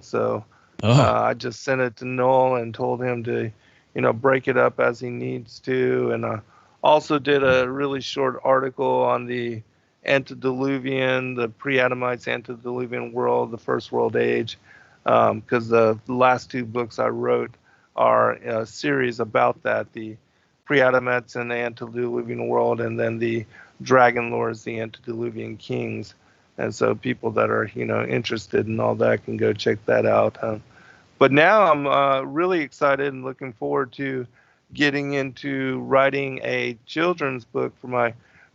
So Oh, I just sent it to Noel and told him to, break it up as he needs to. And I also did a really short article on the antediluvian, the pre-Adamites antediluvian world, the first world age, because the last two books I wrote are a series about that, the pre-Adamites and the antediluvian world, and then the dragon lords, the antediluvian kings. And so people that are, interested in all that can go check that out. But now I'm really excited and looking forward to getting into writing a children's book for my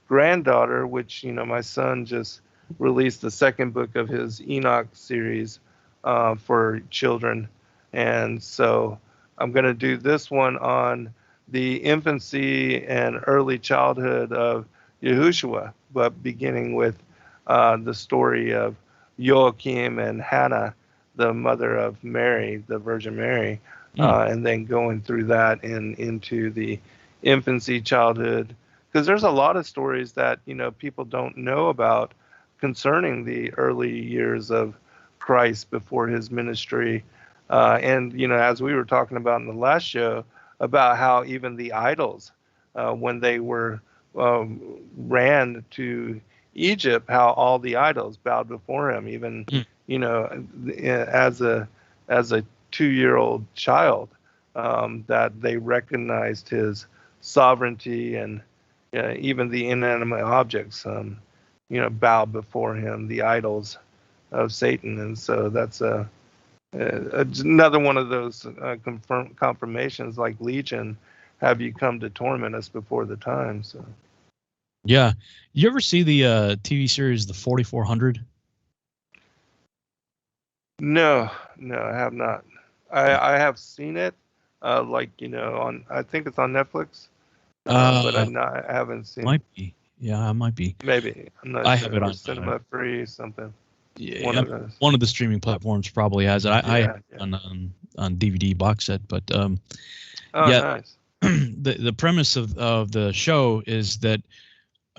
granddaughter, which, my son just released the second book of his Enoch series for children. And so I'm going to do this one on the infancy and early childhood of Yahushua, but beginning with the story of Joachim and Hannah, the mother of Mary, the Virgin Mary, and then going through that and into the infancy, childhood, because there's a lot of stories that people don't know about concerning the early years of Christ before his ministry, and as we were talking about in the last show about how even the idols, when they were ran to Egypt, how all the idols bowed before him, even as a 2-year-old child, that they recognized his sovereignty, and even the inanimate objects, bowed before him, the idols of Satan. And so that's another one of those confirmations, like Legion, have you come to torment us before the time? So. yeah. You ever see the TV series The 4400? No, I have not. I have seen it, on, I think it's on Netflix, but I haven't seen might it. be. Yeah, it might be. Maybe. I'm not I sure. have it on Cinema Free, something. Yeah, one of the streaming platforms probably has it. I have it on DVD box set, but nice. the premise of the show is that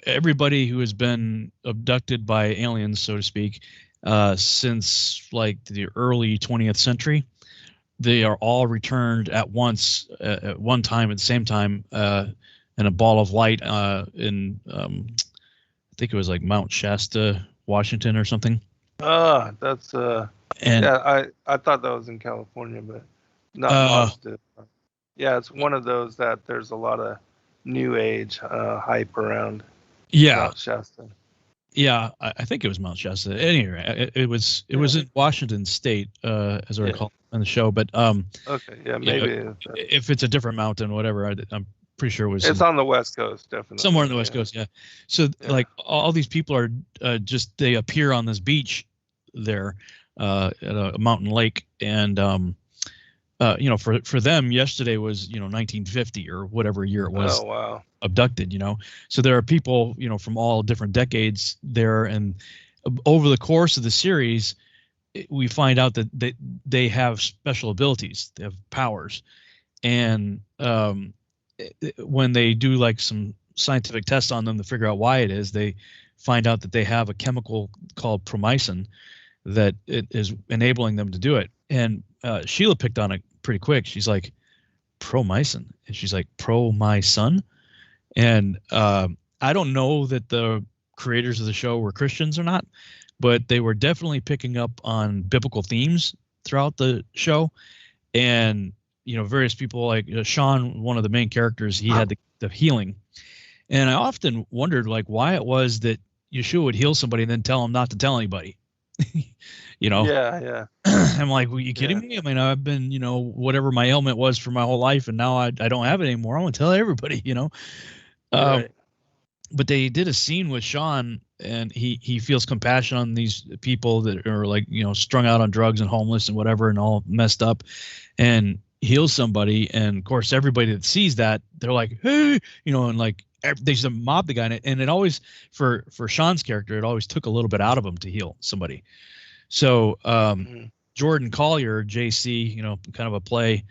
everybody who has been abducted by aliens, so to speak, since like the early 20th century, they are all returned at once, at one time, at the same time, in a ball of light in, I think it was like Mount Shasta, Washington or something. That's I thought that was in California, but not positive. Yeah, it's one of those that there's a lot of new age hype around. Mount Shasta. Yeah, I think it was Mount Shasta. Anyway, it was in Washington State, as I recall in the show. But okay, yeah, maybe if it's a different mountain, whatever, I'm pretty sure it was. It's on the West Coast, definitely. Somewhere on the West Coast, yeah. So like all these people are just they appear on this beach there at a mountain lake, and for them yesterday was 1950 or whatever year it was. Oh wow. Abducted, so there are people from all different decades there, and over the course of the series we find out that they have special abilities, they have powers, and when they do like some scientific tests on them to figure out why it is, they find out that they have a chemical called promycin that it is enabling them to do it. And Sheila picked on it pretty quick. She's like, promycin, and she's like, pro my son. And I don't know that the creators of the show were Christians or not, but they were definitely picking up on biblical themes throughout the show. And various people like Sean, one of the main characters, he had the healing. And I often wondered like why it was that Yeshua would heal somebody and then tell him not to tell anybody. Yeah. I'm like, were you kidding me? I mean, I've been, whatever my ailment was for my whole life, and now I don't have it anymore. I want to tell everybody, Right. But they did a scene with Sean, and he feels compassion on these people that are like, strung out on drugs and homeless and whatever and all messed up, and heals somebody. And of course, everybody that sees that, they're like, hey, and like they just mob the guy. And it always, for Sean's character, it always took a little bit out of him to heal somebody. So Jordan Collier, JC, kind of a play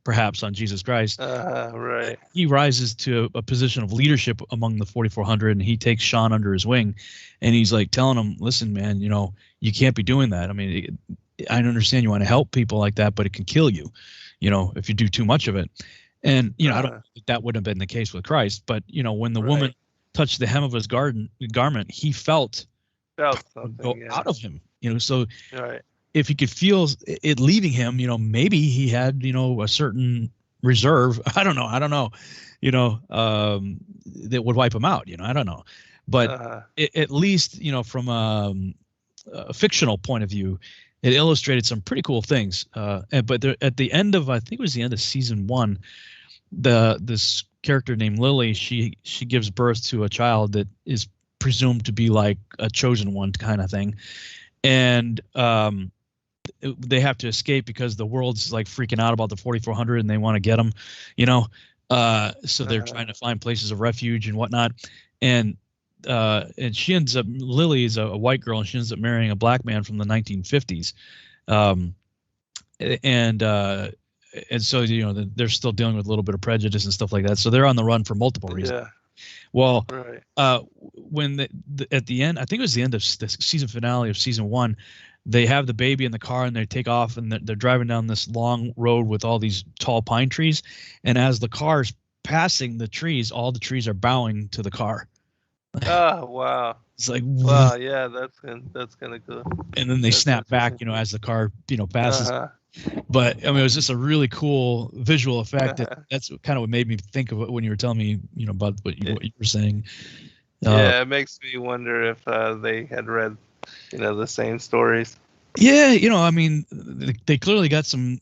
perhaps on Jesus Christ. Right. He rises to a position of leadership among the 4,400, and he takes Sean under his wing, and he's like telling him, listen, man, you can't be doing that. I mean, I understand you want to help people like that, but it can kill you, if you do too much of it. And, I don't think that would have been the case with Christ, but, when the woman touched the hem of his garment, he felt something go out of him, so right. if he could feel it leaving him, maybe he had, a certain reserve. I don't know, that would wipe him out, I don't know. But at least, from a fictional point of view, it illustrated some pretty cool things. But at the end of, I think it was the end of season 1, this character named Lily, she gives birth to a child that is presumed to be like a chosen one kind of thing. And they have to escape because the world's like freaking out about the 4400 and they want to get them, so they're trying to find places of refuge and whatnot. And she ends up, Lily is a white girl, and she ends up marrying a black man from the 1950s. And so, they're still dealing with a little bit of prejudice and stuff like that. So they're on the run for multiple reasons. Yeah. Well, when at the end, I think it was the end of the season finale of season 1, they have the baby in the car and they take off, and they're driving down this long road with all these tall pine trees. And as the car's passing the trees, all the trees are bowing to the car. Oh, wow. It's like, wow, yeah, that's kind of cool. And then they snap back, as the car, passes. But I mean, it was just a really cool visual effect. That's kind of what made me think of it when you were telling me, about what you were saying. Yeah, it makes me wonder if they had read, the same stories. Yeah, I mean, they clearly got some,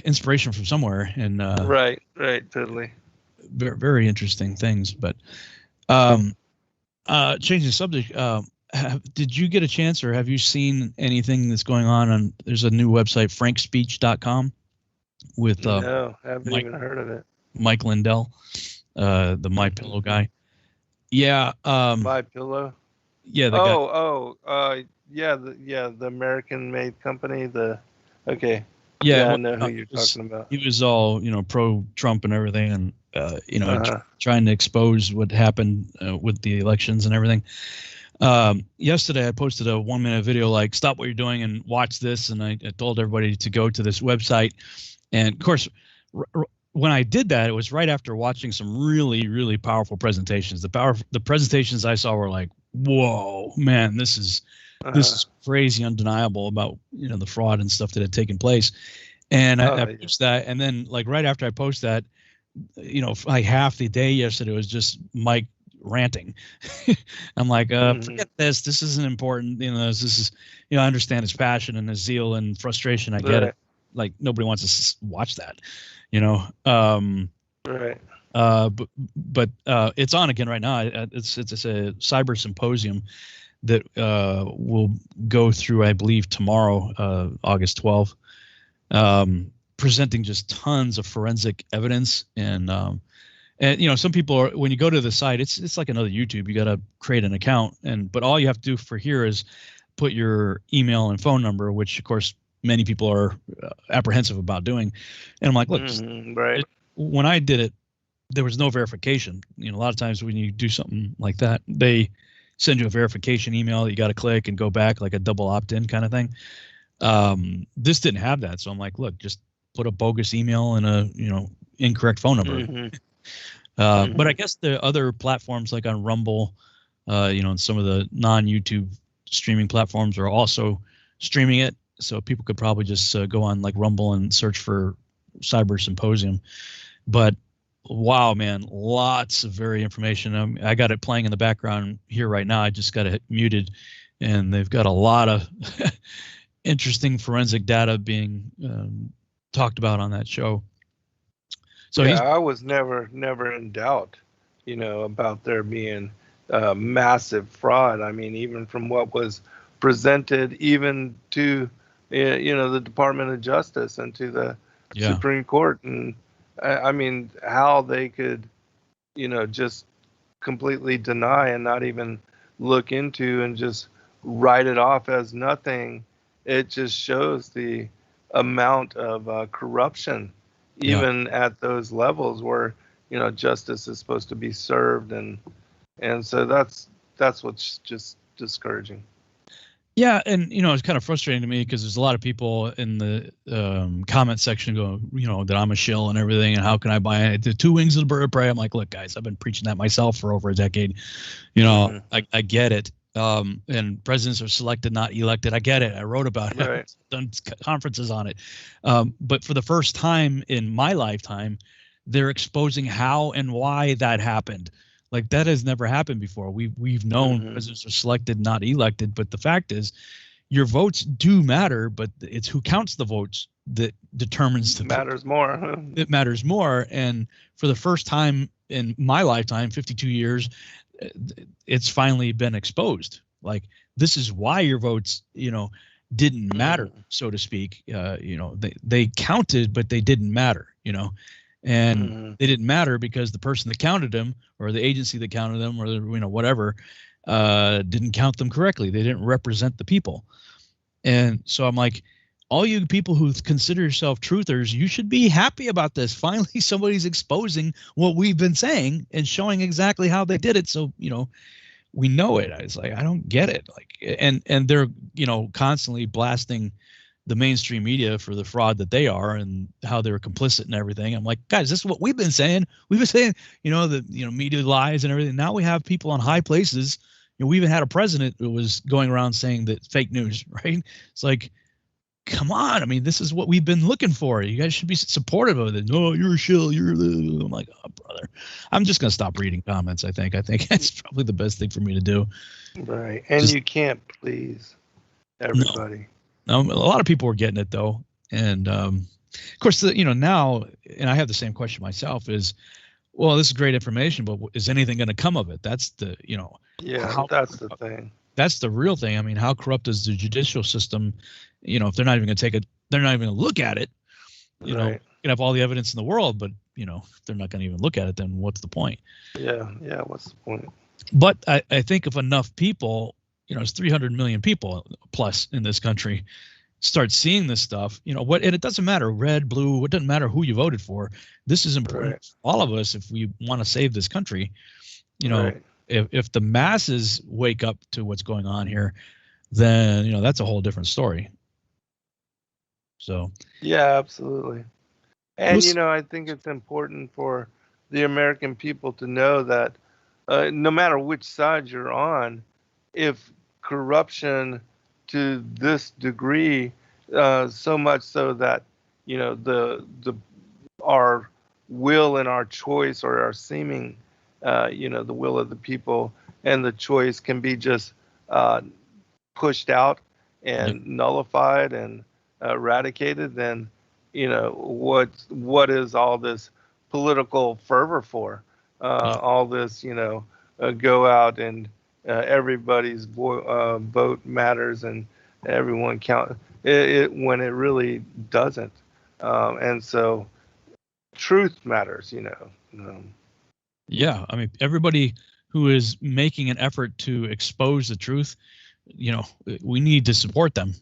inspiration from somewhere, and right, totally. Very, very interesting things. But changing the subject, did you get a chance, or have you seen anything that's going on? There's a new website, frankspeech.com, with no, I haven't even heard of it. Mike Lindell, the My Pillow guy. Yeah. My Pillow. Yeah. The American-made company. Okay. Yeah, I know who you're talking about. He was all, pro-Trump and everything, and trying to expose what happened with the elections and everything. Yesterday, I posted a 1-minute video like, stop what you're doing and watch this. And I told everybody to go to this website. And of course, when I did that, it was right after watching some really, really powerful presentations. The presentations I saw were like, whoa, man, this is crazy, undeniable about, the fraud and stuff that had taken place. And I posted that. And then like right after I post that, like half the day yesterday was just Mike ranting. I'm like, forget this. This isn't important. This is, I understand his passion and his zeal and frustration. I get it. Like nobody wants to watch that, Right. But it's on again right now. It's a cyber symposium that will go through, I believe, tomorrow, August 12th, presenting just tons of forensic evidence. And some people are, when you go to the site, it's like another YouTube. You got to create an account, but all you have to do for here is put your email and phone number, which of course many people are apprehensive about doing. And I'm like, look, right. When I did it, there was no verification. A lot of times when you do something like that, they send you a verification email that you got to click and go back, like a double opt-in kind of thing. This didn't have that. So I'm like, look, just put a bogus email and a, incorrect phone number. But I guess the other platforms like on Rumble, and some of the non-YouTube streaming platforms are also streaming it. So people could probably just go on like Rumble and search for Cyber Symposium. But wow, man, lots of very information. I got it playing in the background here right now. I just got it muted, and they've got a lot of interesting forensic data being talked about on that show. So yeah, I was never in doubt, about there being massive fraud. I mean, even from what was presented, even to the Department of Justice and to the Supreme Court, and I mean, how they could, just completely deny and not even look into and just write it off as nothing. It just shows the amount of corruption, even at those levels where, justice is supposed to be served. And so that's what's just discouraging. Yeah, and it's kind of frustrating to me because there's a lot of people in the comment section go, that I'm a shill and everything, and how can I buy it? The two wings of the bird of prey. I'm like, look, guys, I've been preaching that myself for over a decade. I get it. And presidents are selected, not elected. I get it. I wrote about it. Right. I've done conferences on it. But for the first time in my lifetime, they're exposing how and why that happened. Like, that has never happened before. We've known presidents are selected, not elected. But the fact is, your votes do matter, but it's who counts the votes that determines the matters more. It matters more. And for the first time in my lifetime, 52 years, it's finally been exposed. Like, this is why your votes, didn't matter, so to speak. They counted, but they didn't matter, and they didn't matter because the person that counted them, or the agency that counted them, or whatever, didn't count them correctly. They didn't represent the people. And so I'm like, all you people who consider yourself truthers, you should be happy about this. Finally, somebody's exposing what we've been saying and showing exactly how they did it. So, we know it. I was like, I don't get it. Like, and they're, constantly blasting the mainstream media for the fraud that they are and how they're complicit and everything. I'm like, guys, this is what we've been saying. We've been saying, media lies and everything. Now we have people on high places. We even had a president who was going around saying that fake news, right? It's like, come on. I mean, this is what we've been looking for. You guys should be supportive of it. No, you're a shill. I'm like, oh, brother. I'm just going to stop reading comments, I think. I think that's probably the best thing for me to do. Right. And you can't please everybody. No, a lot of people were getting it, though. And, of course, now, and I have the same question myself, is, well, this is great information, but is anything going to come of it? That's the, Yeah, that's the thing. That's the real thing. I mean, how corrupt is the judicial system? If they're not even going to take it, they're not even going to look at it. You can have all the evidence in the world, but if they're not going to even look at it, then what's the point? Yeah. What's the point? But I think if enough people, it's 300 million people plus in this country, start seeing this stuff, and it doesn't matter red, blue, it doesn't matter who you voted for. This is important for all of us if we want to save this country. If the masses wake up to what's going on here, then that's a whole different story. So yeah, absolutely. And I think it's important for the American people to know that no matter which side you're on, if corruption to this degree, so much so that our will and our choice, or our seeming the will of the people and the choice, can be just pushed out and nullified and eradicated, then what is all this political fervor for? All this go out and everybody's vote matters and everyone count it when it really doesn't, and so truth matters. Yeah, I mean, everybody who is making an effort to expose the truth, we need to support them,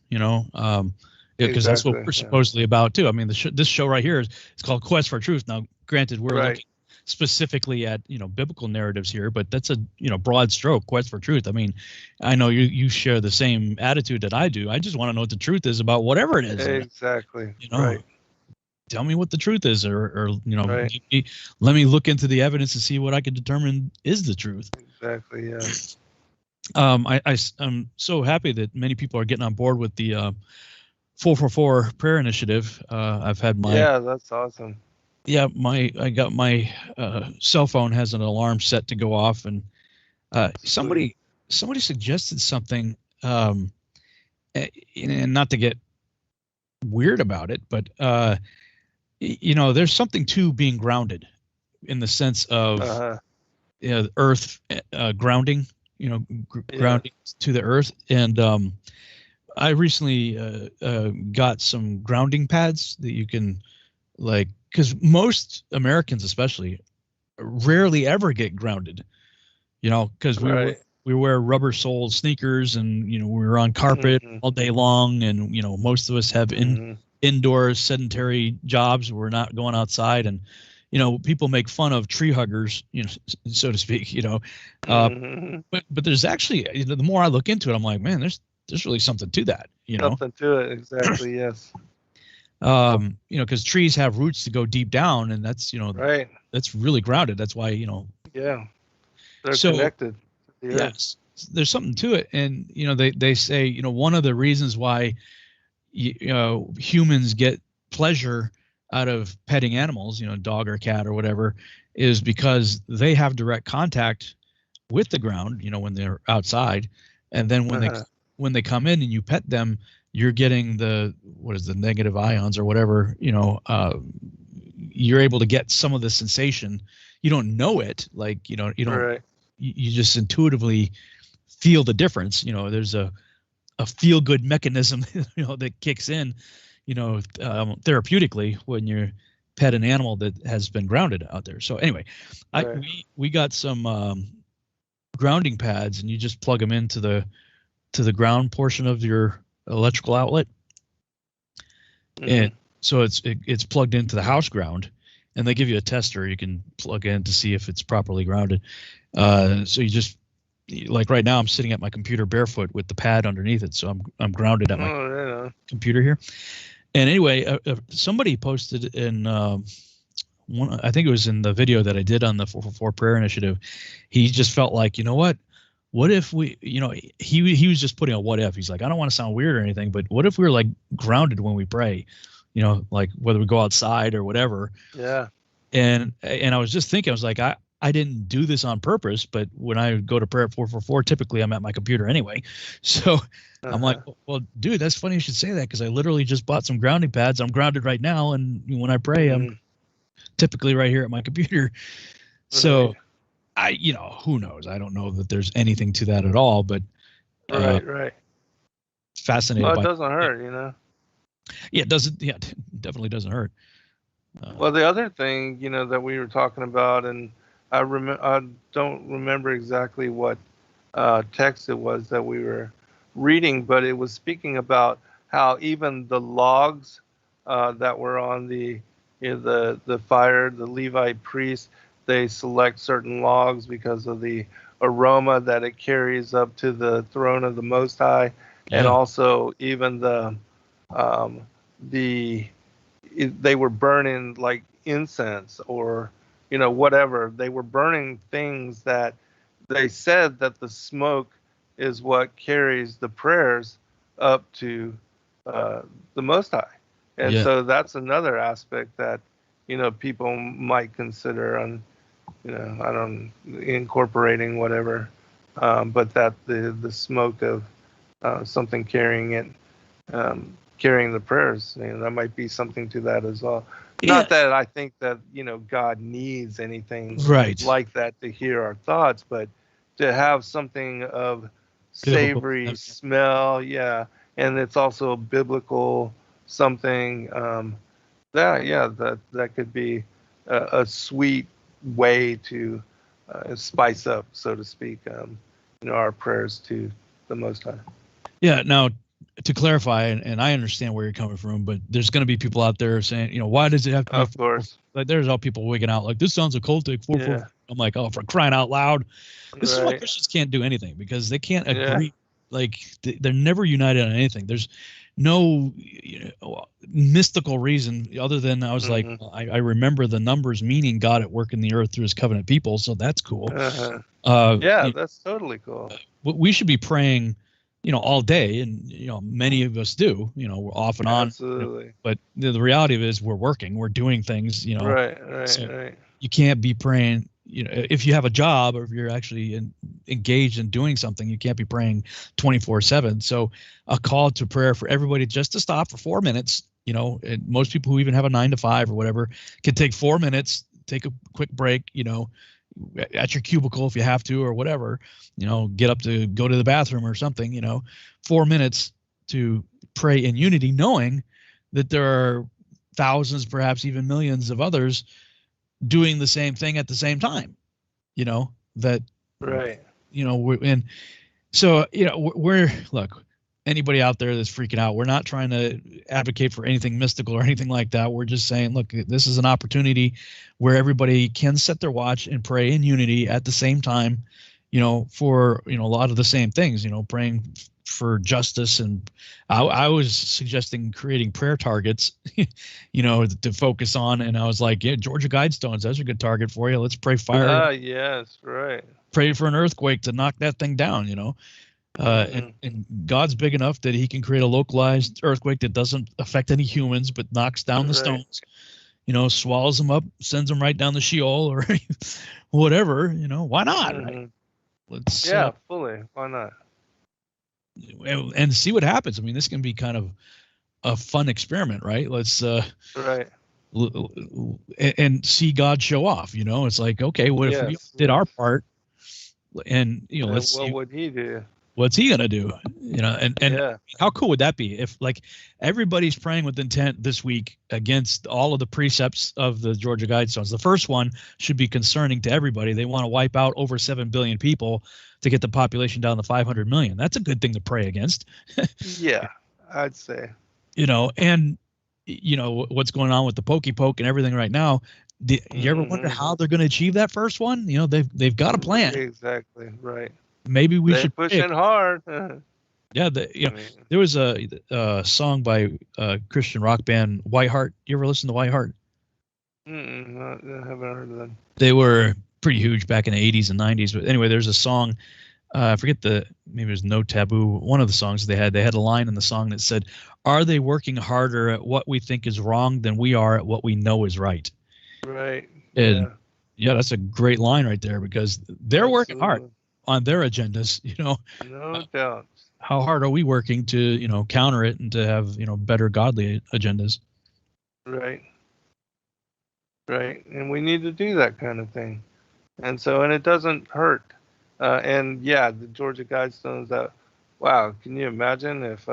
because that's what we're supposedly about too. I mean, this show right here it's called Quest for Truth. Now, granted, we're looking specifically at biblical narratives here, but that's a broad stroke, Quest for Truth. I mean, I know you share the same attitude that I do. I just want to know what the truth is about whatever it is. Exactly. Right. Tell me what the truth is, or let me look into the evidence and see what I can determine is the truth. Exactly. Yeah. I'm so happy that many people are getting on board with the 444 prayer initiative. I've had my that's awesome. Yeah, I got my cell phone has an alarm set to go off, and somebody suggested something, and not to get weird about it, but there's something to being grounded, in the sense of the earth grounding, grounding to the earth. And I recently got some grounding pads that you can, because most Americans especially rarely ever get grounded, because we wear rubber soled sneakers, and we're on carpet all day long, and most of us have indoor sedentary jobs. We're not going outside, and people make fun of tree huggers, so to speak, but there's actually, the more I look into it, I'm like, man, there's there's really something to that, Something to it, exactly. Yes. Because trees have roots to go deep down, and that's Right. that's really grounded. That's why Yeah, they're so connected to the earth. yes, there's something to it. And they say one of the reasons why humans get pleasure out of petting animals, dog or cat or whatever, is because they have direct contact with the ground, when they're outside, and then when they come in and you pet them, you're getting the negative ions or whatever, you're able to get some of the sensation. You don't know it, like you don't Right. you just intuitively feel the difference. There's a feel good mechanism that kicks in therapeutically when you pet an animal that has been grounded out there. So anyway, Right. we got some grounding pads, and you just plug them into the ground portion of your electrical outlet. And so it's plugged into the house ground, and they give you a tester you can plug in to see if it's properly grounded. So you just, like right now I'm sitting at my computer barefoot with the pad underneath it, so I'm grounded at my computer here. And anyway, somebody posted in one, I think it was in the video that I did on the 444 prayer initiative. He just felt like, what if we, he was just putting a what if. He's like, I don't want to sound weird or anything, but what if we were like grounded when we pray, like whether we go outside or whatever. Yeah. And I was just thinking, I was like, I didn't do this on purpose, but when I go to prayer at 444, typically I'm at my computer anyway. So I'm like, well, dude, that's funny you should say that, because I literally just bought some grounding pads. I'm grounded right now, and when I pray, I'm typically right here at my computer. So who knows? I don't know that there's anything to that at all, but right. Fascinated. Well, it doesn't hurt, Yeah, it doesn't. Yeah, it definitely doesn't hurt. Well, the other thing, that we were talking about, and I don't remember exactly what text it was that we were reading, but it was speaking about how even the logs that were on the fire, the Levite priests, they select certain logs because of the aroma that it carries up to the throne of the Most High, and also even they were burning like incense or whatever. They were burning things that they said that the smoke is what carries the prayers up to the Most High. And so that's another aspect that people might consider on I don't incorporating whatever, but that the smoke of something carrying it, carrying the prayers, that might be something to that as well. Not that I think that God needs anything like that to hear our thoughts, but to have something of savory smell, and it's also a biblical something. That could be a sweet way to spice up, so to speak, our prayers to the Most High. Yeah. Now, to clarify, and I understand where you're coming from, but there's going to be people out there saying, why does it have to be? Of course. Like, there's all people wigging out like, this sounds occultic. I'm like, oh, for crying out loud. This is why Christians can't do anything, because they can't agree. Like, they're never united on anything. There's no mystical reason other than I was like, I remember the numbers meaning God at work in the earth through his covenant people. So that's cool. That's totally cool. We should be praying all day, and many of us do, we're off and on. Absolutely. But the reality of it is we're working, we're doing things, Right. You can't be praying, if you have a job or if you're actually engaged in doing something, you can't be praying 24/7. So a call to prayer for everybody just to stop for 4 minutes, and most people who even have a 9 to 5 or whatever can take 4 minutes, take a quick break, at your cubicle if you have to, or whatever, get up to go to the bathroom or something, 4 minutes to pray in unity, knowing that there are thousands, perhaps even millions of others doing the same thing at the same time, that, right. And so, we're look, anybody out there that's freaking out, we're not trying to advocate for anything mystical or anything like that. We're just saying, look, this is an opportunity where everybody can set their watch and pray in unity at the same time, for, a lot of the same things, praying for justice, and I was suggesting creating prayer targets, to focus on. And I was like, yeah, Georgia Guidestones, that's a good target for you. Let's pray fire. Yes, right. Pray for an earthquake to knock that thing down. And God's big enough that He can create a localized earthquake that doesn't affect any humans, but knocks down the stones. Swallows them up, sends them right down the Sheol or whatever. Why not? Right? Let's fully. Why not? And see what happens. I mean, this can be kind of a fun experiment, right? Let's right. And see God show off. It's like, okay, what if we did our part? And let's see. What would He do? What's He gonna do? And how cool would that be if, like, everybody's praying with intent this week against all of the precepts of the Georgia Guidestones? The first one should be concerning to everybody. They want to wipe out over 7 billion people to get the population down to 500 million. That's a good thing to pray against. Yeah, I'd say. And what's going on with the pokey poke and everything right now. You ever wonder how they're going to achieve that first one? They've got a plan. Exactly, right. Maybe we should pushing hard. Yeah, there was a song by Christian rock band Whiteheart. You ever listen to Whiteheart? I haven't heard of them. They were pretty huge back in the 80s and 90s. But anyway, there's a song. I forget maybe it was No Taboo. One of the songs they had a line in the song that said, "Are they working harder at what we think is wrong than we are at what we know is right?" Right. And that's a great line right there, because they're working hard on their agendas, No doubt. How hard are we working to, counter it and to have, better godly agendas? Right. Right. And we need to do that kind of thing. And it doesn't hurt. The Georgia Guidestones, wow, can you imagine if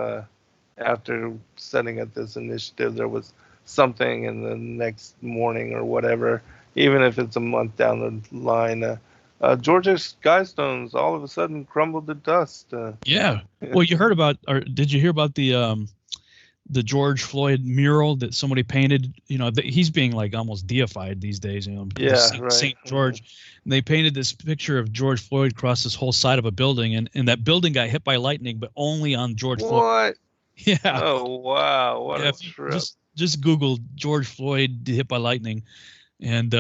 after setting up this initiative, there was something in the next morning or whatever, even if it's a month down the line, Georgia's Guidestones all of a sudden crumbled to dust. Well, you heard about, or did you hear about the George Floyd mural that somebody painted? He's being like almost deified these days. Saint George. And they painted this picture of George Floyd across this whole side of a building, and that building got hit by lightning, but only on George Floyd. What? Yeah. Oh wow! What a trip. Just Google George Floyd hit by lightning, and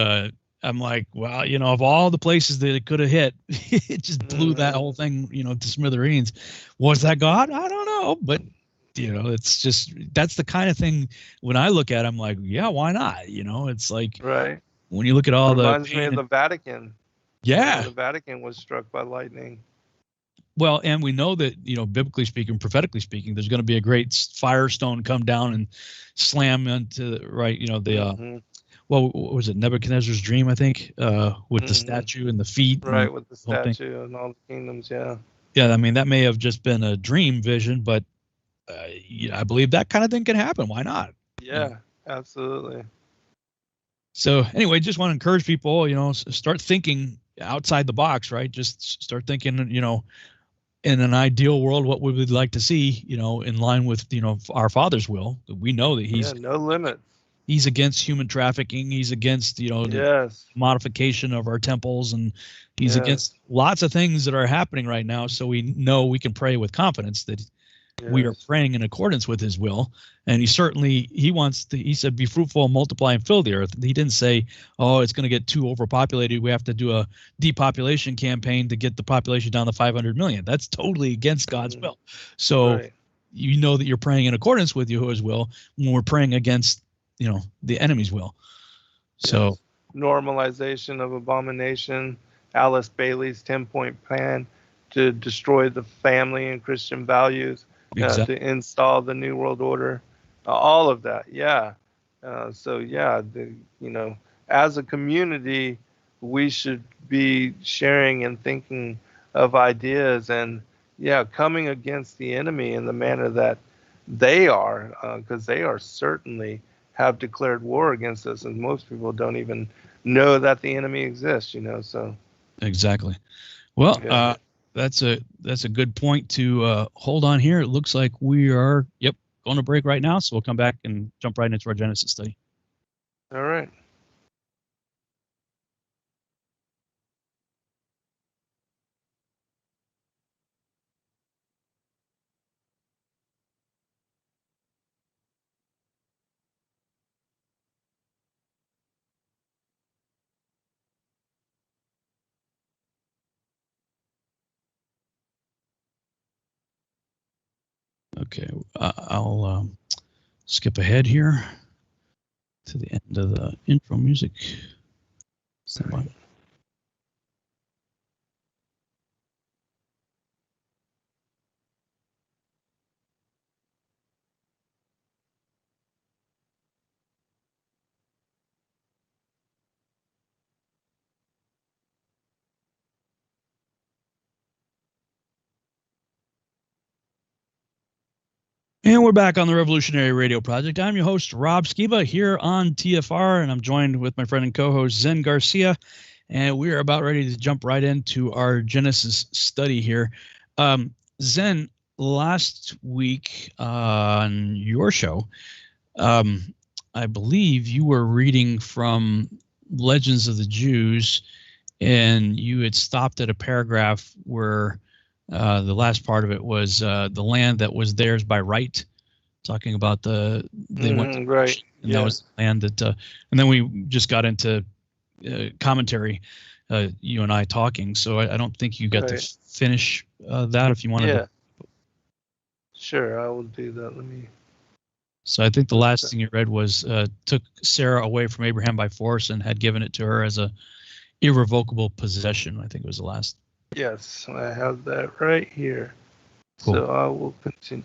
I'm like, wow, of all the places that it could have hit, it just blew that whole thing, to smithereens. Was that God? I don't know, but it's just, that's the kind of thing when I look at it, I'm like, yeah, why not? It's like, right. When you look at all reminds me of the Vatican. Yeah. The Vatican was struck by lightning. Well, and we know that, biblically speaking, prophetically speaking, there's going to be a great firestone come down and slam into, right, what was it, Nebuchadnezzar's dream, I think, with the statue and the feet. Right, with the statue and all the kingdoms, yeah. Yeah, I mean, that may have just been a dream vision, but I believe that kind of thing can happen. Why not? Yeah, absolutely. So anyway, just want to encourage people, start thinking outside the box, right? Just start thinking, in an ideal world, what we would like to see, in line with, our Father's will. We know that He's no limits. He's against human trafficking. He's against, the modification of our temples, and He's against lots of things that are happening right now. So we know we can pray with confidence that we are praying in accordance with His will. And He said, be fruitful and multiply and fill the earth. He didn't say, oh, it's going to get too overpopulated, we have to do a depopulation campaign to get the population down to 500 million. That's totally against God's will. So you know that you're praying in accordance with Yahuwah's will when we're praying against, the enemy's will. So normalization of abomination, Alice Bailey's 10-point plan to destroy the family and Christian values, to install the New World Order, all of that. As a community, we should be sharing and thinking of ideas and coming against the enemy in the manner that they are, because they are certainly have declared war against us, and most people don't even know that the enemy exists, so. Exactly. Well, that's a good point to hold on here. It looks like we are, going to break right now, so we'll come back and jump right into our Genesis study. All right. Okay, I'll skip ahead here to the end of the intro music. Stand by. And we're back on the Revolutionary Radio Project. I'm your host, Rob Skiba, here on TFR, and I'm joined with my friend and co-host, Zen Garcia, and we are about ready to jump right into our Genesis study here. Zen, last week on your show, I believe you were reading from Legends of the Jews, and you had stopped at a paragraph where the last part of it was the land that was theirs by right, talking about they went to, right, and that was the land that, and then we just got into commentary, you and I talking. So I don't think you got to finish that. If you wanted to. Sure, I will do that. Let me. So I think the last thing you read was took Sarah away from Abraham by force and had given it to her as a irrevocable possession. I think it was the last. Yes, I have that right here. Cool. So I will continue.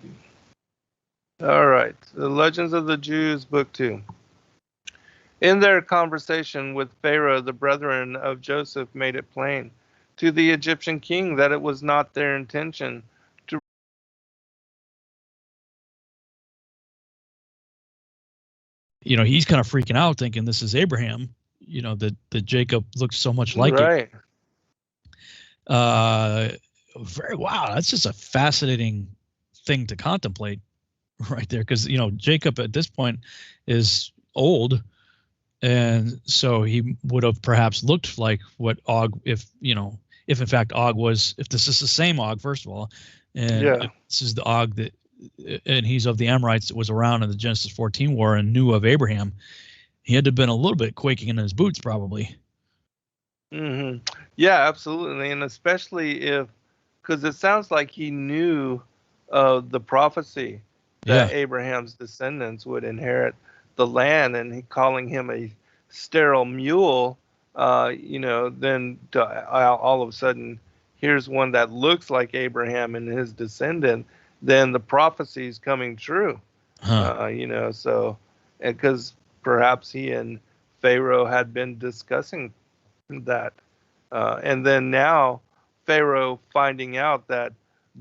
All right. The Legends of the Jews, Book 2. In their conversation with Pharaoh, the brethren of Joseph made it plain to the Egyptian king that it was not their intention to. He's kind of freaking out thinking this is Abraham, that Jacob looks so much like it. Wow, that's just a fascinating thing to contemplate right there, because Jacob at this point is old, and so he would have perhaps looked like what Og, if in fact Og was, if this is the same Og, first of all, and if this is the Og that, and he's of the Amorites that was around in the Genesis 14 war and knew of Abraham, he had to have been a little bit quaking in his boots probably. Mm-hmm. Yeah, absolutely. And especially because it sounds like he knew of the prophecy that Abraham's descendants would inherit the land, and he calling him a sterile mule, then all of a sudden, here's one that looks like Abraham and his descendant, then the prophecy is coming true. So, because perhaps he and Pharaoh had been discussing that, and then now Pharaoh finding out that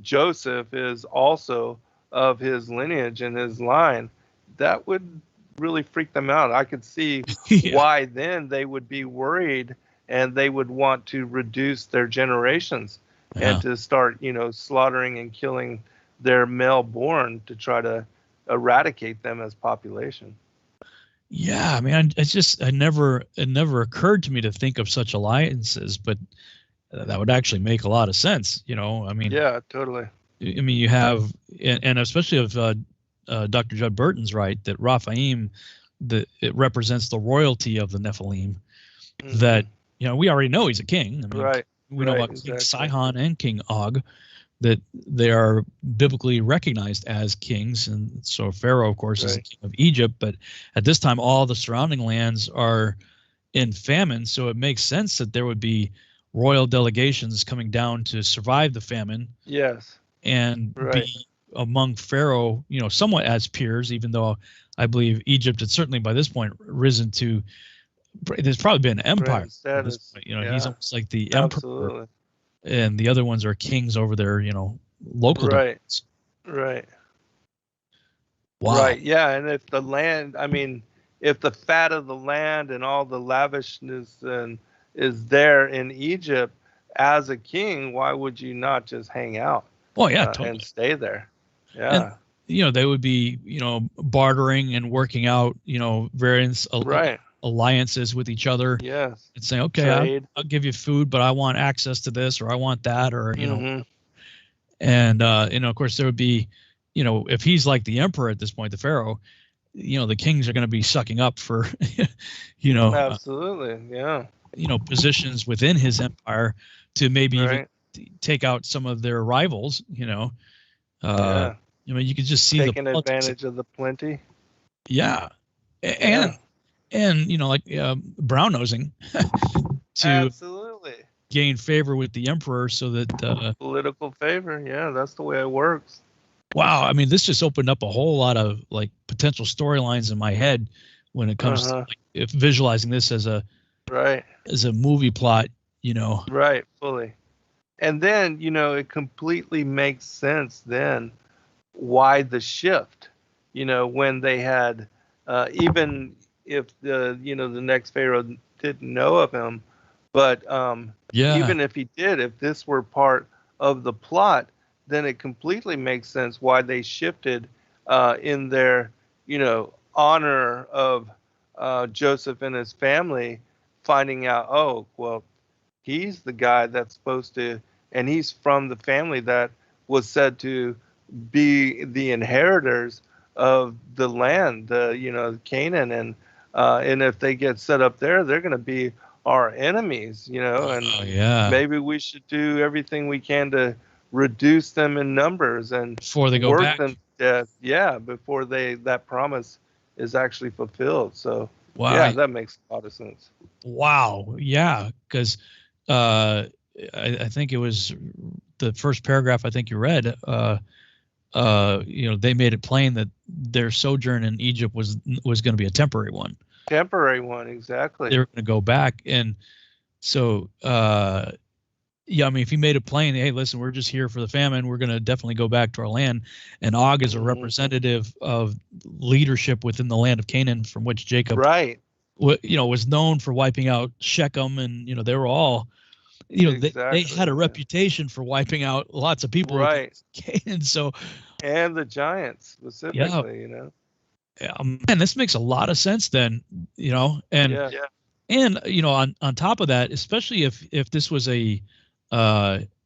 Joseph is also of his lineage and his line, that would really freak them out. I could see why then they would be worried and they would want to reduce their generations and to start, slaughtering and killing their male born to try to eradicate them as population. Yeah, I mean, it never occurred to me to think of such alliances, but that would actually make a lot of sense. I mean, yeah, totally. I mean, you have, and especially if Dr. Judd Burton's right, that Raphaim, it represents the royalty of the Nephilim. Mm-hmm. That we already know he's a king. I mean, we know about King Sihon and King Og, that they are biblically recognized as kings, and so Pharaoh, of course, is the king of Egypt. But at this time, all the surrounding lands are in famine, so it makes sense that there would be royal delegations coming down to survive the famine. Yes, and be among Pharaoh, somewhat as peers, even though I believe Egypt had certainly by this point risen to. There's probably been an empire. At this point. He's almost like the emperor. And the other ones are kings over their, local. Right. Wow. Right. Yeah. And if the land, if the fat of the land and all the lavishness is there in Egypt as a king, why would you not just hang out? Well, yeah, totally. And stay there. Yeah. And, they would be, bartering and working out, various alliances with each other. Yes. And saying, okay, I'll give you food, but I want access to this, or I want that, or and of course there would be, if he's like the emperor at this point, the Pharaoh, the kings are going to be sucking up for, absolutely, positions within his empire to maybe even take out some of their rivals, I mean, you could just see taking the politics. advantage of the plenty. Yeah, Yeah. and like brown nosing to Absolutely. gain favor with the emperor, so that Political favor. Yeah, that's the way it works. wow, I mean, this just opened up a whole lot of like potential storylines in my head when it comes to like, if visualizing this as a right movie plot, right, fully. And then, it completely makes sense then why the shift, when they had, even if the next Pharaoh didn't know of him, but yeah, even if he did, if this were part of the plot, then it completely makes sense why they shifted in their, honor of Joseph and his family, finding out, oh, well, he's the guy that's supposed to, and he's from the family that was said to be the inheritors of the land, Canaan, and if they get set up there, they're going to be our enemies, and yeah, maybe we should do everything we can to reduce them in numbers and before they go work back. them to death, before that promise is actually fulfilled. So Wow, yeah, that makes a lot of sense. Wow, yeah, because I think it was the first paragraph I think you read. They made it plain that their sojourn in Egypt was going to be a temporary one. Temporary one, exactly. They were going to go back, and so yeah, I mean, if he made it plain, hey, listen, we're just here for the famine. We're going to definitely go back to our land. And Og is a representative of leadership within the land of Canaan, from which Jacob, was known for wiping out Shechem, and they were all, they had a reputation for wiping out lots of people, right? Canaan, so and the giants specifically, Yeah, man, this makes a lot of sense then, and on top of that, especially if this was a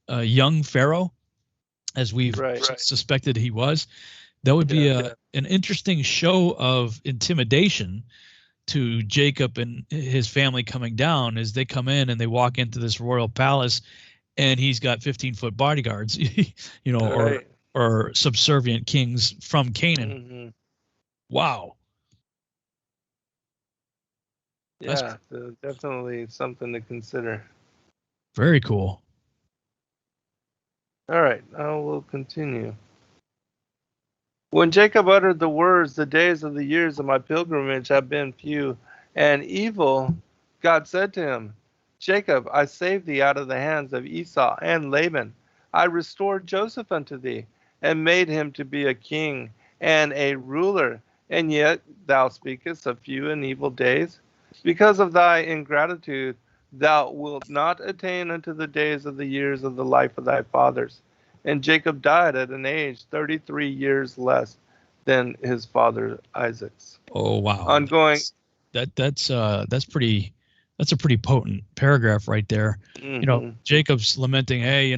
young pharaoh, as we've suspected he was, that would be an interesting show of intimidation to Jacob and his family coming down as they come in and they walk into this royal palace, and he's got 15-foot bodyguards, or subservient kings from Canaan. Wow. Yeah, definitely something to consider. Very cool. All right, now we'll continue. When Jacob uttered the words, the days of the years of my pilgrimage have been few and evil, God said to him, Jacob, I saved thee out of the hands of Esau and Laban. I restored Joseph unto thee, and made him to be a king and a ruler. And yet thou speakest of few and evil days. Because of thy ingratitude, thou wilt not attain unto the days of the years of the life of thy fathers. And Jacob died at an age 33 years less than his father Isaac's. Oh wow! Ongoing. That's a pretty potent paragraph right there. Jacob's lamenting, hey,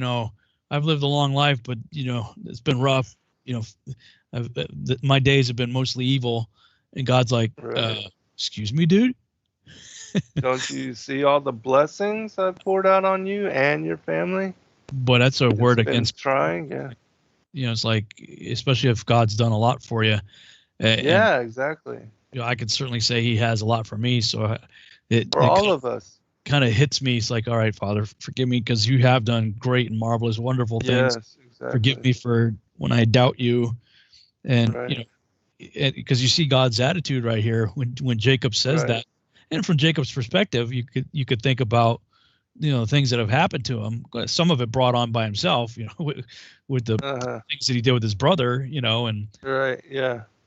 I've lived a long life, but it's been rough. My days have been mostly evil, and God's like, excuse me, dude. Don't you see all the blessings I've poured out on you and your family? But that's a word against trying. It's like, especially if God's done a lot for you. Exactly. I could certainly say He has a lot for me. So for all of us, kind of hits me. It's like, all right, Father, forgive me because you have done great and marvelous, wonderful things. Yes, exactly. Forgive me for when I doubt you, and because you see God's attitude right here when Jacob says that, and from Jacob's perspective, you could think about things that have happened to him. Some of it brought on by himself, with the things that he did with his brother, and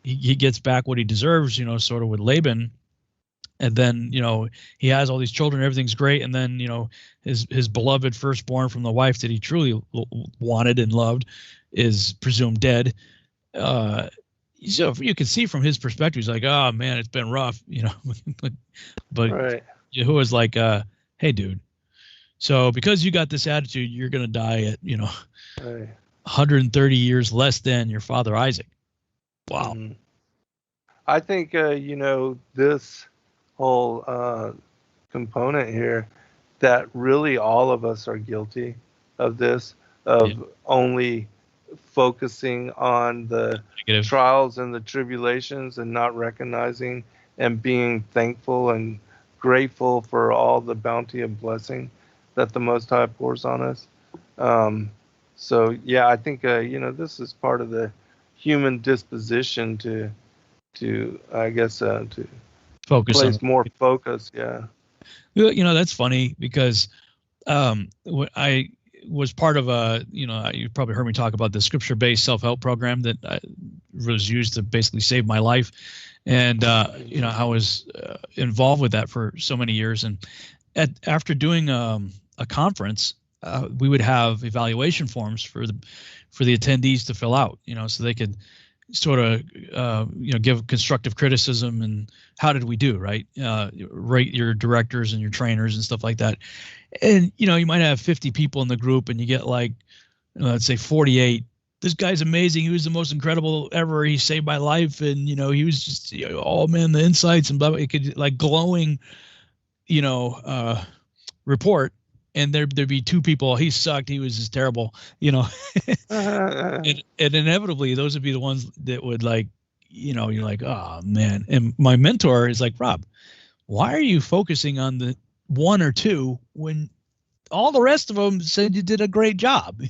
he gets back what he deserves, sort of with Laban. And then, he has all these children, everything's great. And then, his beloved firstborn from the wife that he truly wanted and loved is presumed dead. So you can see from his perspective, he's like, oh man, it's been rough, but who was like, hey dude, so because you got this attitude, you're going to die at, 130 years less than your father Isaac. Wow. I think, this whole component here, that really all of us are guilty of this, of only focusing on the Negative. trials and the tribulations and not recognizing and being thankful and grateful for all the bounty and blessing that the Most High pours on us. So yeah, I think this is part of the human disposition to I guess to Focus on place more focus. Yeah. that's funny because I was part of you probably heard me talk about the scripture-based self-help program that was used to basically save my life. And, I was involved with that for so many years. And after doing a conference, we would have evaluation forms for the attendees to fill out, so they could sort of, give constructive criticism and how did we do, right? Rate your directors and your trainers and stuff like that. And, you might have 50 people in the group and you get like, let's say 48. This guy's amazing. He was the most incredible ever. He saved my life. And, he was just, oh man, the insights and blah, blah. It could like glowing, report. And there'd be two people. He sucked. He was just terrible, and inevitably those would be the ones that would like, you're like, oh man. And my mentor is like, Rob, why are you focusing on the one or two when all the rest of them said you did a great job?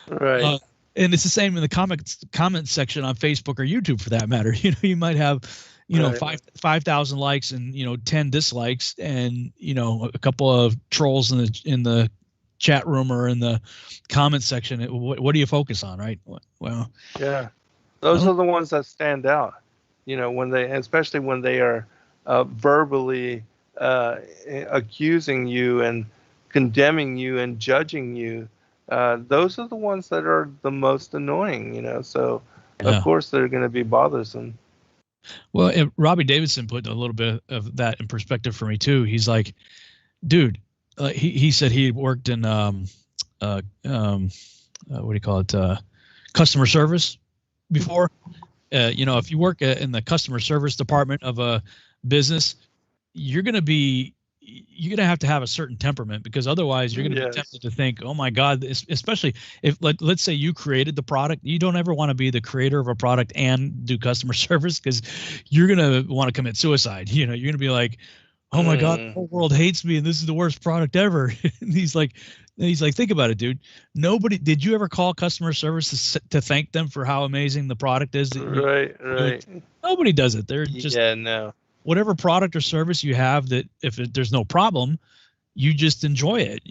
Right. And it's the same in the comment section on Facebook or YouTube for that matter. You might have, right. 5,000 likes and 10 dislikes and a couple of trolls in the chat room or in the comment section. What do you focus on, right? Well, yeah, those are the ones that stand out. Especially when they are verbally accusing you and condemning you and judging you. Those are the ones that are the most annoying. So of course they're going to be bothersome. Well, Robbie Davidson put a little bit of that in perspective for me too. He's like, dude, he said he worked in what do you call it, customer service before. If you work in the customer service department of a business, you're gonna have to have a certain temperament because otherwise you're going to be tempted to think, oh my God, especially if let's say you created the product, you don't ever want to be the creator of a product and do customer service because you're going to want to commit suicide. You're going to be like, oh my God, the whole world hates me and this is the worst product ever. And he's like, think about it, dude. Did you ever call customer service to thank them for how amazing the product is? Right. Nobody does it. They're just, no. Whatever product or service you have that there's no problem, you just enjoy it,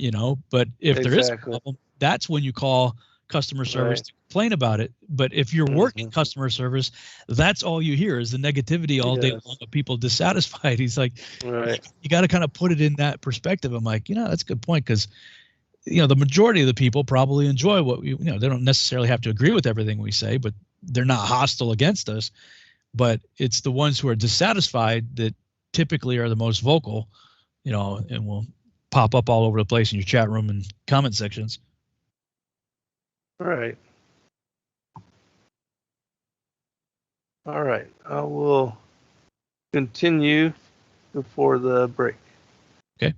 but if there is a problem, that's when you call customer service to complain about it. But if you're working customer service, that's all you hear is the negativity all day long of people dissatisfied. He's like, right. You got to kind of put it in that perspective. I'm like, that's a good point because, the majority of the people probably enjoy what they don't necessarily have to agree with everything we say, but they're not hostile against us. But it's the ones who are dissatisfied that typically are the most vocal, and will pop up all over the place in your chat room and comment sections. Right. All right. I will continue before the break. Okay.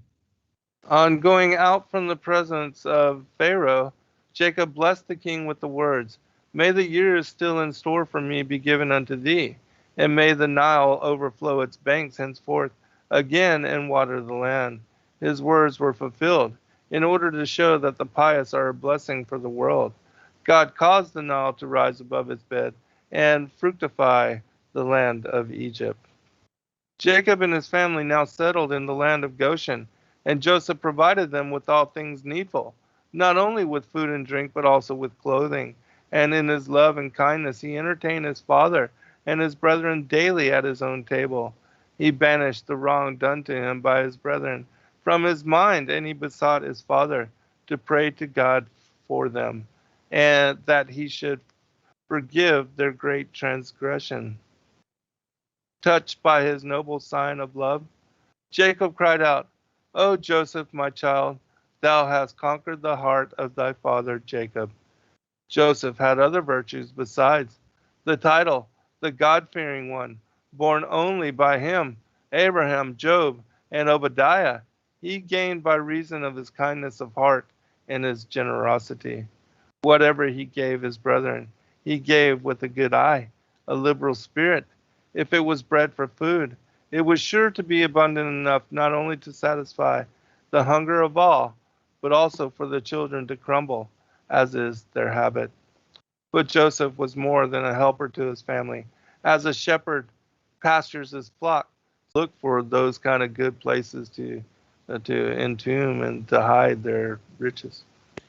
On going out from the presence of Pharaoh, Jacob blessed the king with the words, "May the years still in store for me be given unto thee, and may the Nile overflow its banks henceforth again and water the land." His words were fulfilled in order to show that the pious are a blessing for the world. God caused the Nile to rise above its bed and fructify the land of Egypt. Jacob and his family now settled in the land of Goshen, and Joseph provided them with all things needful, not only with food and drink, but also with clothing. And in his love and kindness he entertained his father and his brethren daily at his own table. He banished the wrong done to him by his brethren from his mind, and he besought his father to pray to God for them, and that he should forgive their great transgression. Touched by his noble sign of love, Jacob cried out, "O Joseph, my child, thou hast conquered the heart of thy father Jacob." Joseph had other virtues besides the title, the God-fearing one, born only by him, Abraham, Job, and Obadiah, he gained by reason of his kindness of heart and his generosity. whatever he gave his brethren, he gave with a good eye, a liberal spirit. If it was bread for food, it was sure to be abundant enough not only to satisfy the hunger of all, but also for the children to crumble, as is their habit. But Joseph was more than a helper to his family. As a shepherd pastures his flock, look for those kind of good places to entomb and to hide their riches.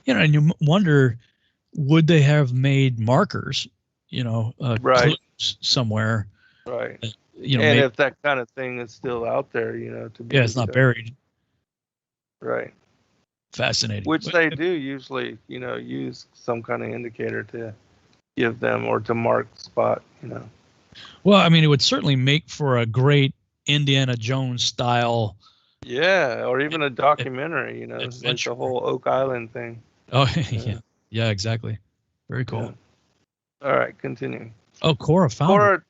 And you wonder, would they have made markers, Right. clues somewhere? Right. And maybe, if that kind of thing is still out there, to be. Yeah, it's not buried. Right. Fascinating. Which they do usually, use some kind of indicator to give them or to mark spot, Well, I mean, it would certainly make for a great Indiana Jones style. Yeah, or even a documentary, adventure. like the whole Oak Island thing. Oh, yeah, exactly. Very cool. Yeah. All right, continue. Oh, Cora found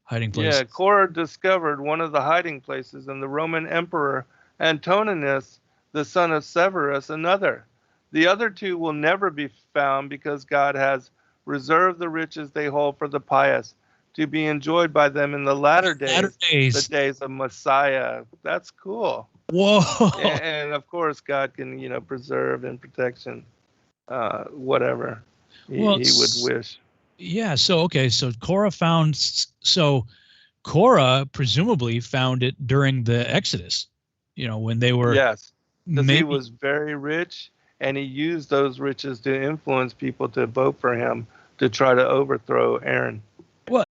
hiding place. Yeah, Cora discovered one of the hiding places, and the Roman Emperor Antoninus, the son of Severus, another. The other two will never be found because God has reserved the riches they hold for the pious to be enjoyed by them in the latter days, the days of Messiah. That's cool. Whoa. And of course, God can, preserve and protection, whatever he would wish. Yeah. So Cora presumably found it during the Exodus, when they were. Yes, because he was very rich, and he used those riches to influence people to vote for him to try to overthrow Aaron. What?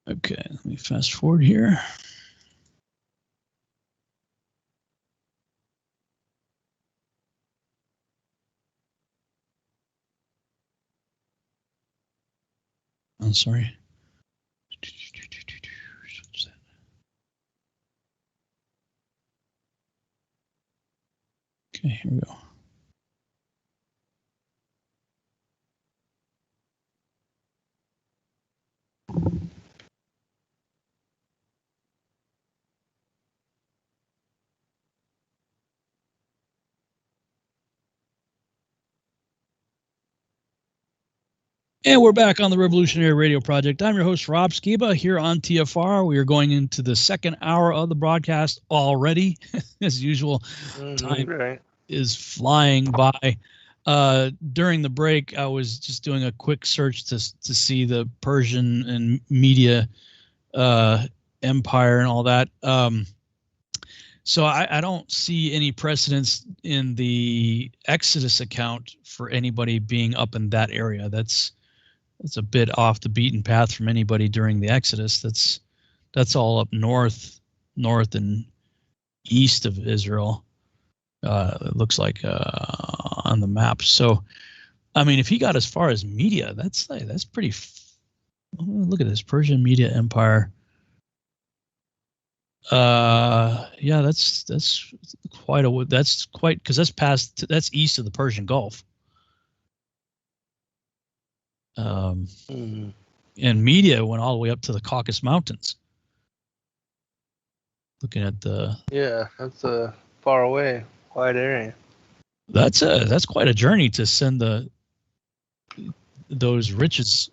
Okay, let me fast forward here. I'm sorry. What's that? Okay, here we go. And we're back on the Revolutionary Radio Project. I'm your host, Rob Skiba, here on TFR. We are going into the second hour of the broadcast already. As usual, time is flying by. During the break, I was just doing a quick search to see the Persian and Media empire and all that. So I don't see any precedence in the Exodus account for anybody being up in that area. That's a bit off the beaten path from anybody during the Exodus. That's all up north and east of Israel. It looks like on the map. So, I mean, if he got as far as Media, that's pretty. Look at this Persian Media Empire. Yeah, that's quite because that's east of the Persian Gulf. And Media went all the way up to the Caucasus Mountains. Looking at that's a far away, wide area. That's quite a journey to send those riches,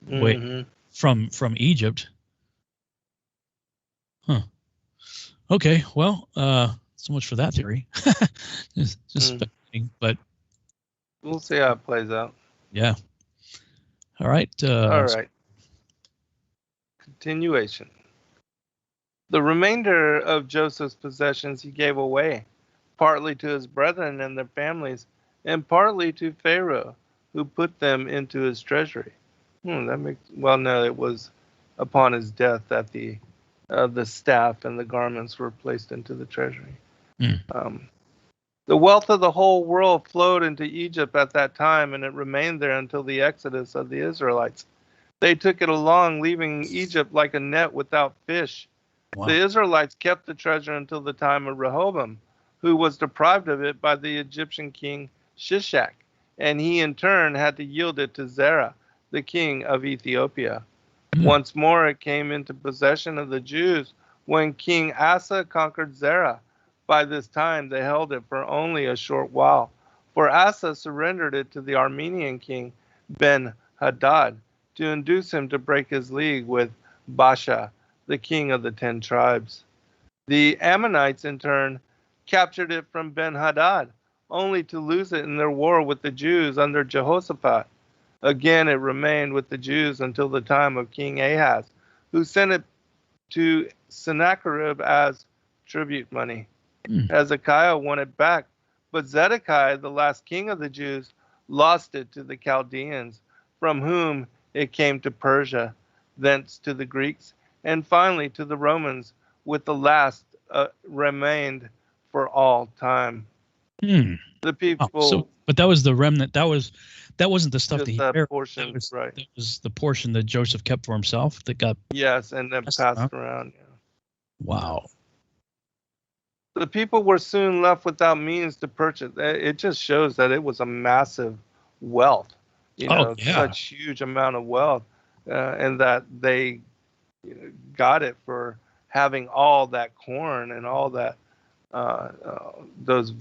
way from Egypt. Okay, well, so much for that theory. just speculating, but we'll see how it plays out. Yeah. All right. All right. Continuation. The remainder of Joseph's possessions he gave away, partly to his brethren and their families, and partly to Pharaoh, who put them into his treasury. That makes no. It was upon his death that the staff and the garments were placed into the treasury. The wealth of the whole world flowed into Egypt at that time, and it remained there until the exodus of the Israelites. They took it along, leaving Egypt like a net without fish. Wow. The Israelites kept the treasure until the time of Rehoboam, who was deprived of it by the Egyptian king Shishak, and he in turn had to yield it to Zerah, the king of Ethiopia. Once more it came into possession of the Jews when King Asa conquered Zerah. By this time they held it for only a short while, for Asa surrendered it to the Armenian king Ben-Hadad to induce him to break his league with Baasha, the king of the 10 tribes. The Ammonites, in turn, captured it from Ben-Hadad, only to lose it in their war with the Jews under Jehoshaphat. Again, it remained with the Jews until the time of King Ahaz, who sent it to Sennacherib as tribute money. Hezekiah won it back, but Zedekiah, the last king of the Jews, lost it to the Chaldeans, from whom it came to Persia, thence to the Greeks, and finally to the Romans, with the last remained for all time. The people. But that was the remnant. That wasn't the stuff that he inherited. Portion, right? That was the portion that Joseph kept for himself. That got and then passed around. Yeah. Wow. The people were soon left without means to purchase. It just shows that it was a massive wealth. Such huge amount of wealth, and that they got it for having all that corn and all that those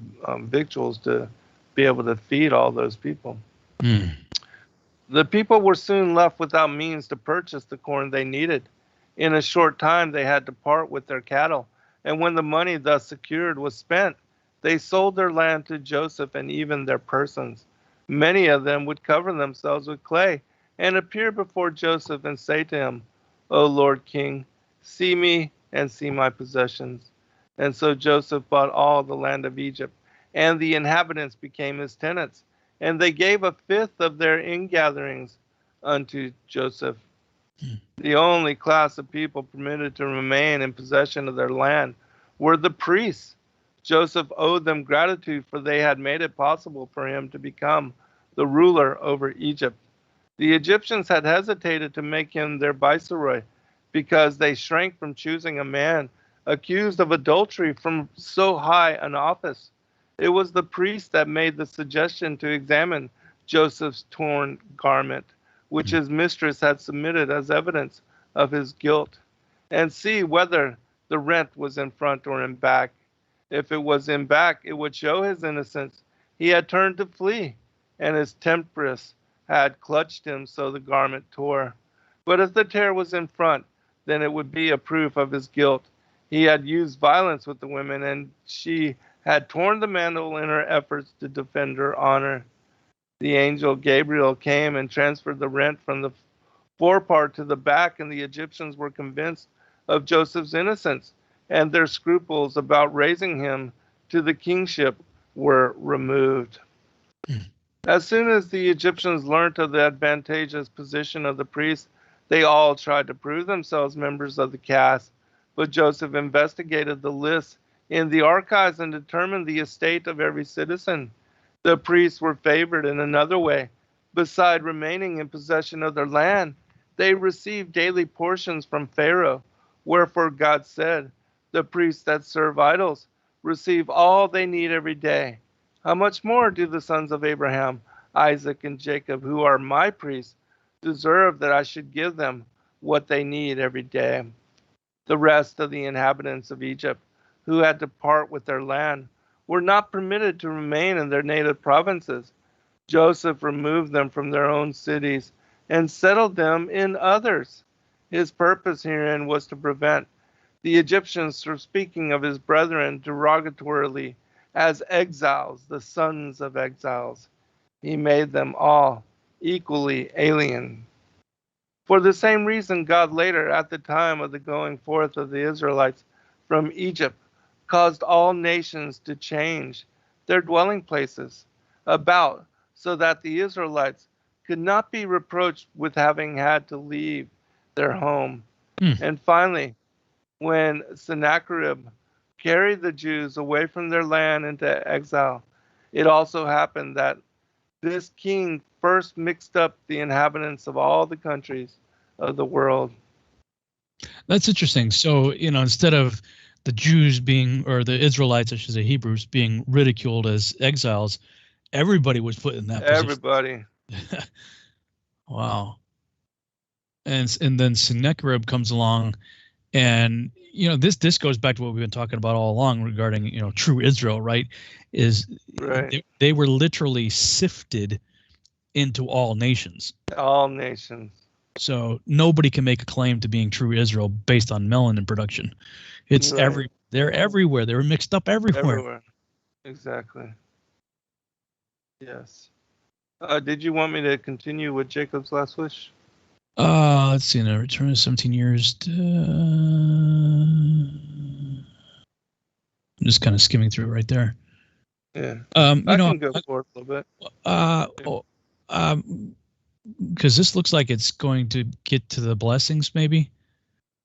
victuals to be able to feed all those people. The people were soon left without means to purchase the corn they needed. In a short time, they had to part with their cattle, and when the money thus secured was spent, they sold their land to Joseph and even their persons. Many of them would cover themselves with clay and appear before Joseph and say to him, "O Lord King, see me and see my possessions." And so Joseph bought all the land of Egypt, and the inhabitants became his tenants, and they gave a fifth of their ingatherings unto Joseph. The only class of people permitted to remain in possession of their land were the priests. Joseph owed them gratitude, for they had made it possible for him to become the ruler over Egypt. The Egyptians had hesitated to make him their viceroy because they shrank from choosing a man accused of adultery from so high an office. It was the priest that made the suggestion to examine Joseph's torn garment, which his mistress had submitted as evidence of his guilt, and see whether the rent was in front or in back. If it was in back, it would show his innocence. He had turned to flee, and his temptress had clutched him so the garment tore. But if the tear was in front, then it would be a proof of his guilt. He had used violence with the women, and she had torn the mantle in her efforts to defend her honor. The angel Gabriel came and transferred the rent from the forepart to the back, and the Egyptians were convinced of Joseph's innocence, and their scruples about raising him to the kingship were removed. As soon as the Egyptians learnt of the advantageous position of the priests, they all tried to prove themselves members of the caste. But Joseph investigated the lists in the archives and determined the estate of every citizen. The priests were favored in another way. Beside remaining in possession of their land, they received daily portions from Pharaoh. Wherefore God said, "The priests that serve idols receive all they need every day. How much more do the sons of Abraham, Isaac, and Jacob, who are my priests, deserve that I should give them what they need every day?" The rest of the inhabitants of Egypt, who had to part with their land, were not permitted to remain in their native provinces. Joseph removed them from their own cities and settled them in others. His purpose herein was to prevent The Egyptians were speaking of his brethren derogatorily as exiles, the sons of exiles. He made them all equally alien. For the same reason, God later, at the time of the going forth of the Israelites from Egypt, caused all nations to change their dwelling places about, so that the Israelites could not be reproached with having had to leave their home. Hmm. And finally, when Sennacherib carried the Jews away from their land into exile, it also happened that this king first mixed up the inhabitants of all the countries of the world. That's interesting. So, instead of the Jews being, or the Israelites, I should say Hebrews, being ridiculed as exiles, everybody was put in that position. Everybody. Wow. And then Sennacherib comes along, and this goes back to what we've been talking about all along regarding true Israel, right? Is right. They were literally sifted into all nations. All nations. So nobody can make a claim to being true Israel based on melanin production. It's right. They're everywhere. They're mixed up everywhere. Exactly. Yes. Did you want me to continue with Jacob's last wish? Let's see. In a return of 17 years. I'm just kind of skimming through it right there. Yeah. I can go forward a little bit. Because this looks like it's going to get to the blessings, maybe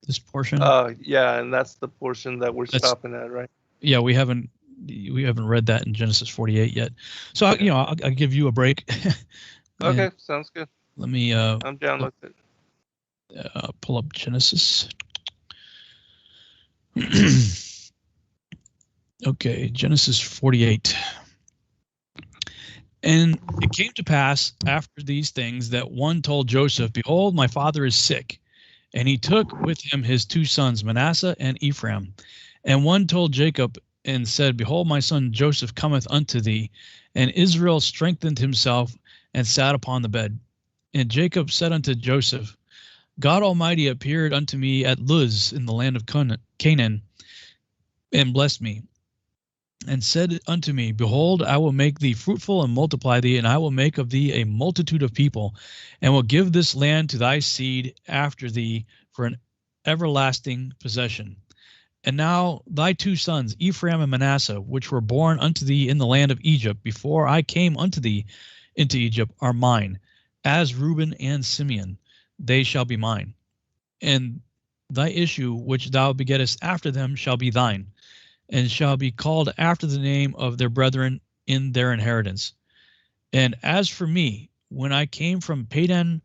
this portion. Yeah, and that's the portion that we're stopping at, right? Yeah, we haven't read that in Genesis 48 yet. So I'll give you a break. Okay, sounds good. Let me. I'm down with it. Pull up Genesis. Okay, Genesis 48. And it came to pass after these things that one told Joseph, "Behold, my father is sick." And he took with him his two sons, Manasseh and Ephraim. And one told Jacob and said, "Behold, my son Joseph cometh unto thee." And Israel strengthened himself and sat upon the bed. And Jacob said unto Joseph, "God Almighty appeared unto me at Luz in the land of Canaan, and blessed me, and said unto me, Behold, I will make thee fruitful and multiply thee, and I will make of thee a multitude of people, and will give this land to thy seed after thee for an everlasting possession. And now thy two sons, Ephraim and Manasseh, which were born unto thee in the land of Egypt, before I came unto thee into Egypt, are mine, as Reuben and Simeon, they shall be mine. And thy issue which thou begettest after them shall be thine, and shall be called after the name of their brethren in their inheritance. And as for me, when I came from Padan,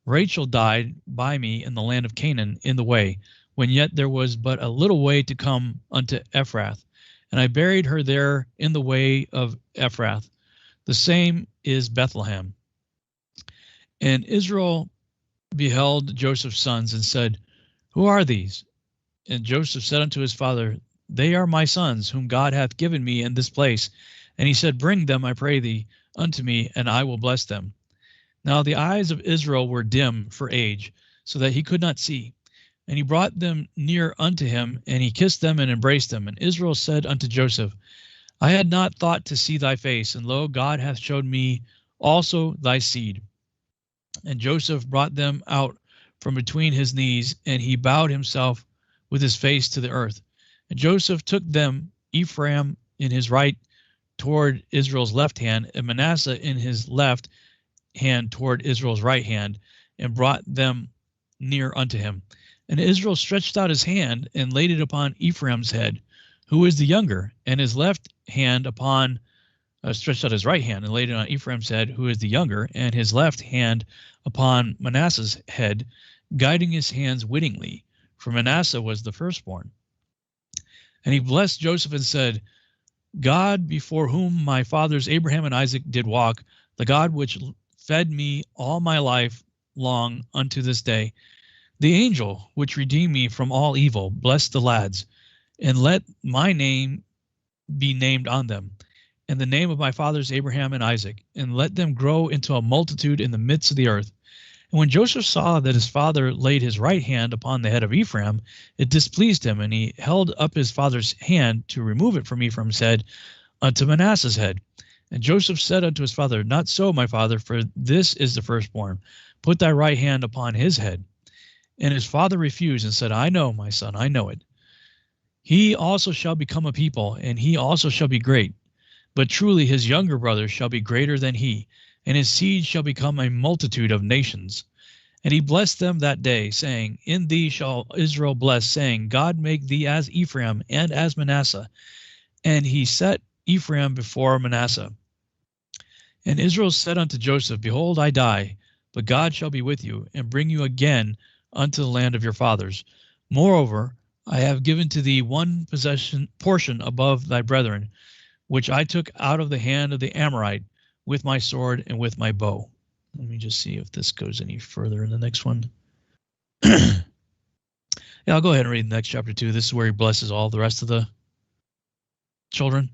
Rachel died by me in the land of Canaan in the way, when yet there was but a little way to come unto Ephrath. And I buried her there in the way of Ephrath. The same is Bethlehem. And Israel beheld Joseph's sons and said, Who are these? And Joseph said unto his father, They are my sons, whom God hath given me in this place. And he said, Bring them, I pray thee, unto me, and I will bless them. Now the eyes of Israel were dim for age, so that he could not see. And he brought them near unto him, and he kissed them and embraced them. And Israel said unto Joseph, I had not thought to see thy face, and lo, God hath showed me also thy seed. And Joseph brought them out from between his knees, and he bowed himself with his face to the earth. And Joseph took them, Ephraim in his right toward Israel's left hand, and Manasseh in his left hand toward Israel's right hand, and brought them near unto him. And Israel stretched out his hand and laid it upon Ephraim's head, who is the younger, and his left hand upon stretched out his right hand and laid it on Ephraim's head, who is the younger, and his left hand upon Manasseh's head, guiding his hands wittingly, for Manasseh was the firstborn. And he blessed Joseph and said, God, before whom my fathers Abraham and Isaac did walk, the God which fed me all my life long unto this day, the angel which redeemed me from all evil, bless the lads, and let my name be named on them, and the name of my fathers Abraham and Isaac, and let them grow into a multitude in the midst of the earth. And when Joseph saw that his father laid his right hand upon the head of Ephraim, it displeased him, and he held up his father's hand to remove it from Ephraim's head unto Manasseh's head. And Joseph said unto his father, Not so, my father, for this is the firstborn. Put thy right hand upon his head. And his father refused and said, I know, my son, I know it. He also shall become a people, and he also shall be great. But truly his younger brother shall be greater than he, and his seed shall become a multitude of nations. And he blessed them that day, saying, In thee shall Israel bless, saying, God make thee as Ephraim and as Manasseh. And he set Ephraim before Manasseh. And Israel said unto Joseph, Behold, I die, but God shall be with you, and bring you again unto the land of your fathers. Moreover, I have given to thee one portion above thy brethren, which I took out of the hand of the Amorite with my sword and with my bow. Let me just see if this goes any further in the next one. Yeah, I'll go ahead and read the next chapter 2. This is where he blesses all the rest of the children.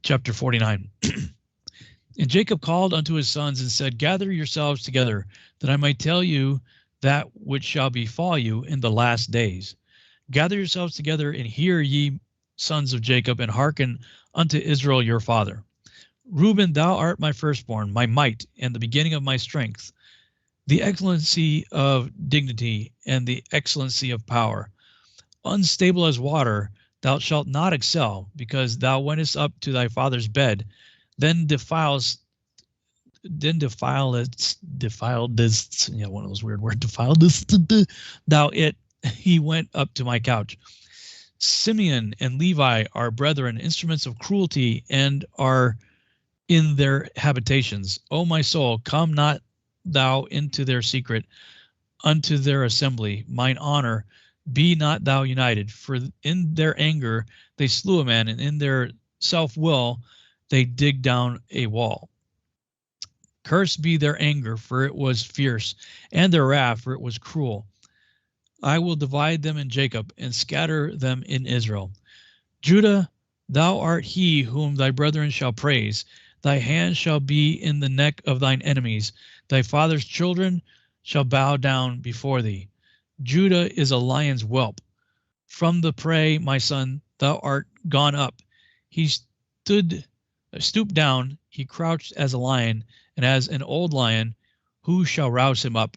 Chapter 49. And Jacob called unto his sons and said, Gather yourselves together, that I might tell you that which shall befall you in the last days. Gather yourselves together and hear, ye sons of Jacob, and hearken unto Israel your father. Reuben, thou art my firstborn, my might, and the beginning of my strength, the excellency of dignity, and the excellency of power. Unstable as water, thou shalt not excel, because thou wentest up to thy father's bed, then defiled this, yeah, one of those weird words, defiled this, thou it, he went up to my couch. Simeon and Levi are brethren, instruments of cruelty, and are in their habitations. O my soul, come not thou into their secret, unto their assembly. Mine honor, be not thou united. For in their anger they slew a man, and in their self-will they dig down a wall. Cursed be their anger, for it was fierce, and their wrath, for it was cruel. I will divide them in Jacob, and scatter them in Israel. Judah, thou art he whom thy brethren shall praise. Thy hand shall be in the neck of thine enemies. Thy father's children shall bow down before thee. Judah is a lion's whelp. From the prey, my son, thou art gone up. He stooped down, he crouched as a lion, and as an old lion, who shall rouse him up?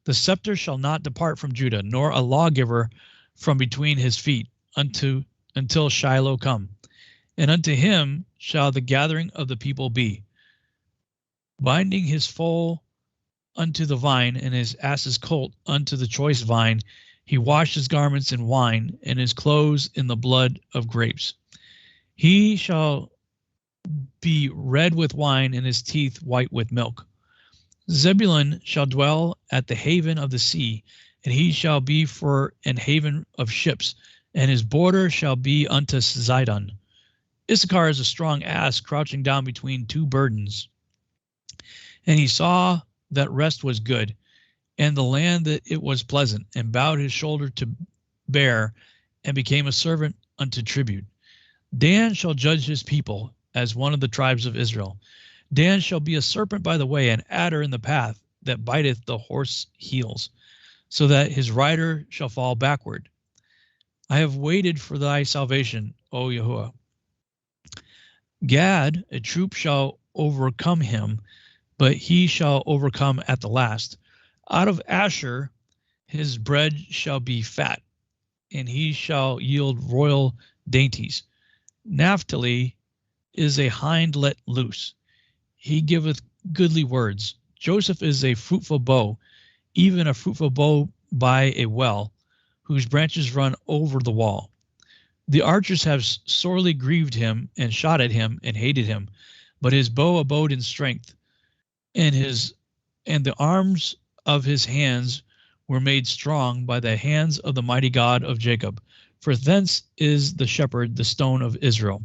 The scepter shall not depart from Judah, nor a lawgiver from between his feet, until Shiloh come. And unto him shall the gathering of the people be. Binding his foal unto the vine, and his ass's colt unto the choice vine, he washed his garments in wine, and his clothes in the blood of grapes. He shall be red with wine, and his teeth white with milk. Zebulun shall dwell at the haven of the sea, and he shall be for an haven of ships, and his border shall be unto Zidon. Issachar is a strong ass crouching down between two burdens. And he saw that rest was good, and the land that it was pleasant, and bowed his shoulder to bear, and became a servant unto tribute. Dan shall judge his people as one of the tribes of Israel. Dan shall be a serpent by the way, an adder in the path, that biteth the horse heels, so that his rider shall fall backward. I have waited for thy salvation, O Yahuwah. Gad, a troop shall overcome him, but he shall overcome at the last. Out of Asher his bread shall be fat, and he shall yield royal dainties. Naphtali is a hind let loose. He giveth goodly words. Joseph is a fruitful bow, even a fruitful bow by a well, whose branches run over the wall. The archers have sorely grieved him, and shot at him, and hated him. But his bow abode in strength, and the arms of his hands were made strong by the hands of the mighty God of Jacob. For thence is the shepherd, the stone of Israel.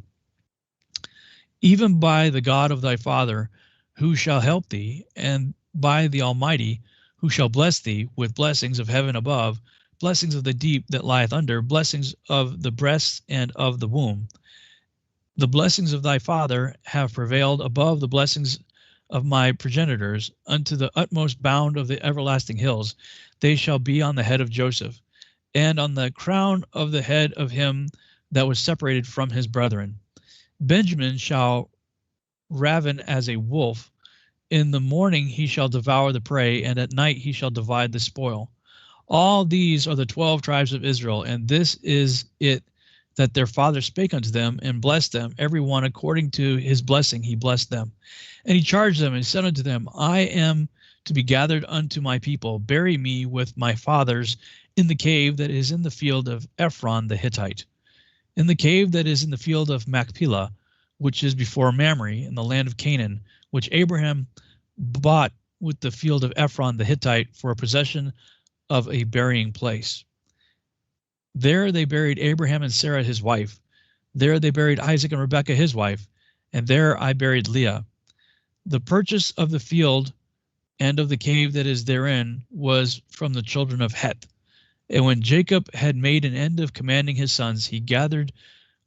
Even by the God of thy father, who shall help thee, and by the Almighty, who shall bless thee with blessings of heaven above, blessings of the deep that lieth under, blessings of the breasts and of the womb. The blessings of thy father have prevailed above the blessings of my progenitors unto the utmost bound of the everlasting hills. They shall be on the head of Joseph, and on the crown of the head of him that was separated from his brethren. Benjamin shall raven as a wolf. In the morning he shall devour the prey, and at night he shall divide the spoil. All these are the 12 tribes of Israel, and this is it that their father spake unto them, and blessed them, every one according to his blessing he blessed them. And he charged them, and said unto them, I am to be gathered unto my people. Bury me with my fathers in the cave that is in the field of Ephron the Hittite, in the cave that is in the field of Machpelah, which is before Mamre, in the land of Canaan, which Abraham bought with the field of Ephron the Hittite for a possession of a burying place. There they buried Abraham and Sarah his wife. There they buried Isaac and Rebekah his wife, and there I buried Leah. The purchase of the field and of the cave that is therein was from the children of Heth. And when Jacob had made an end of commanding his sons, he gathered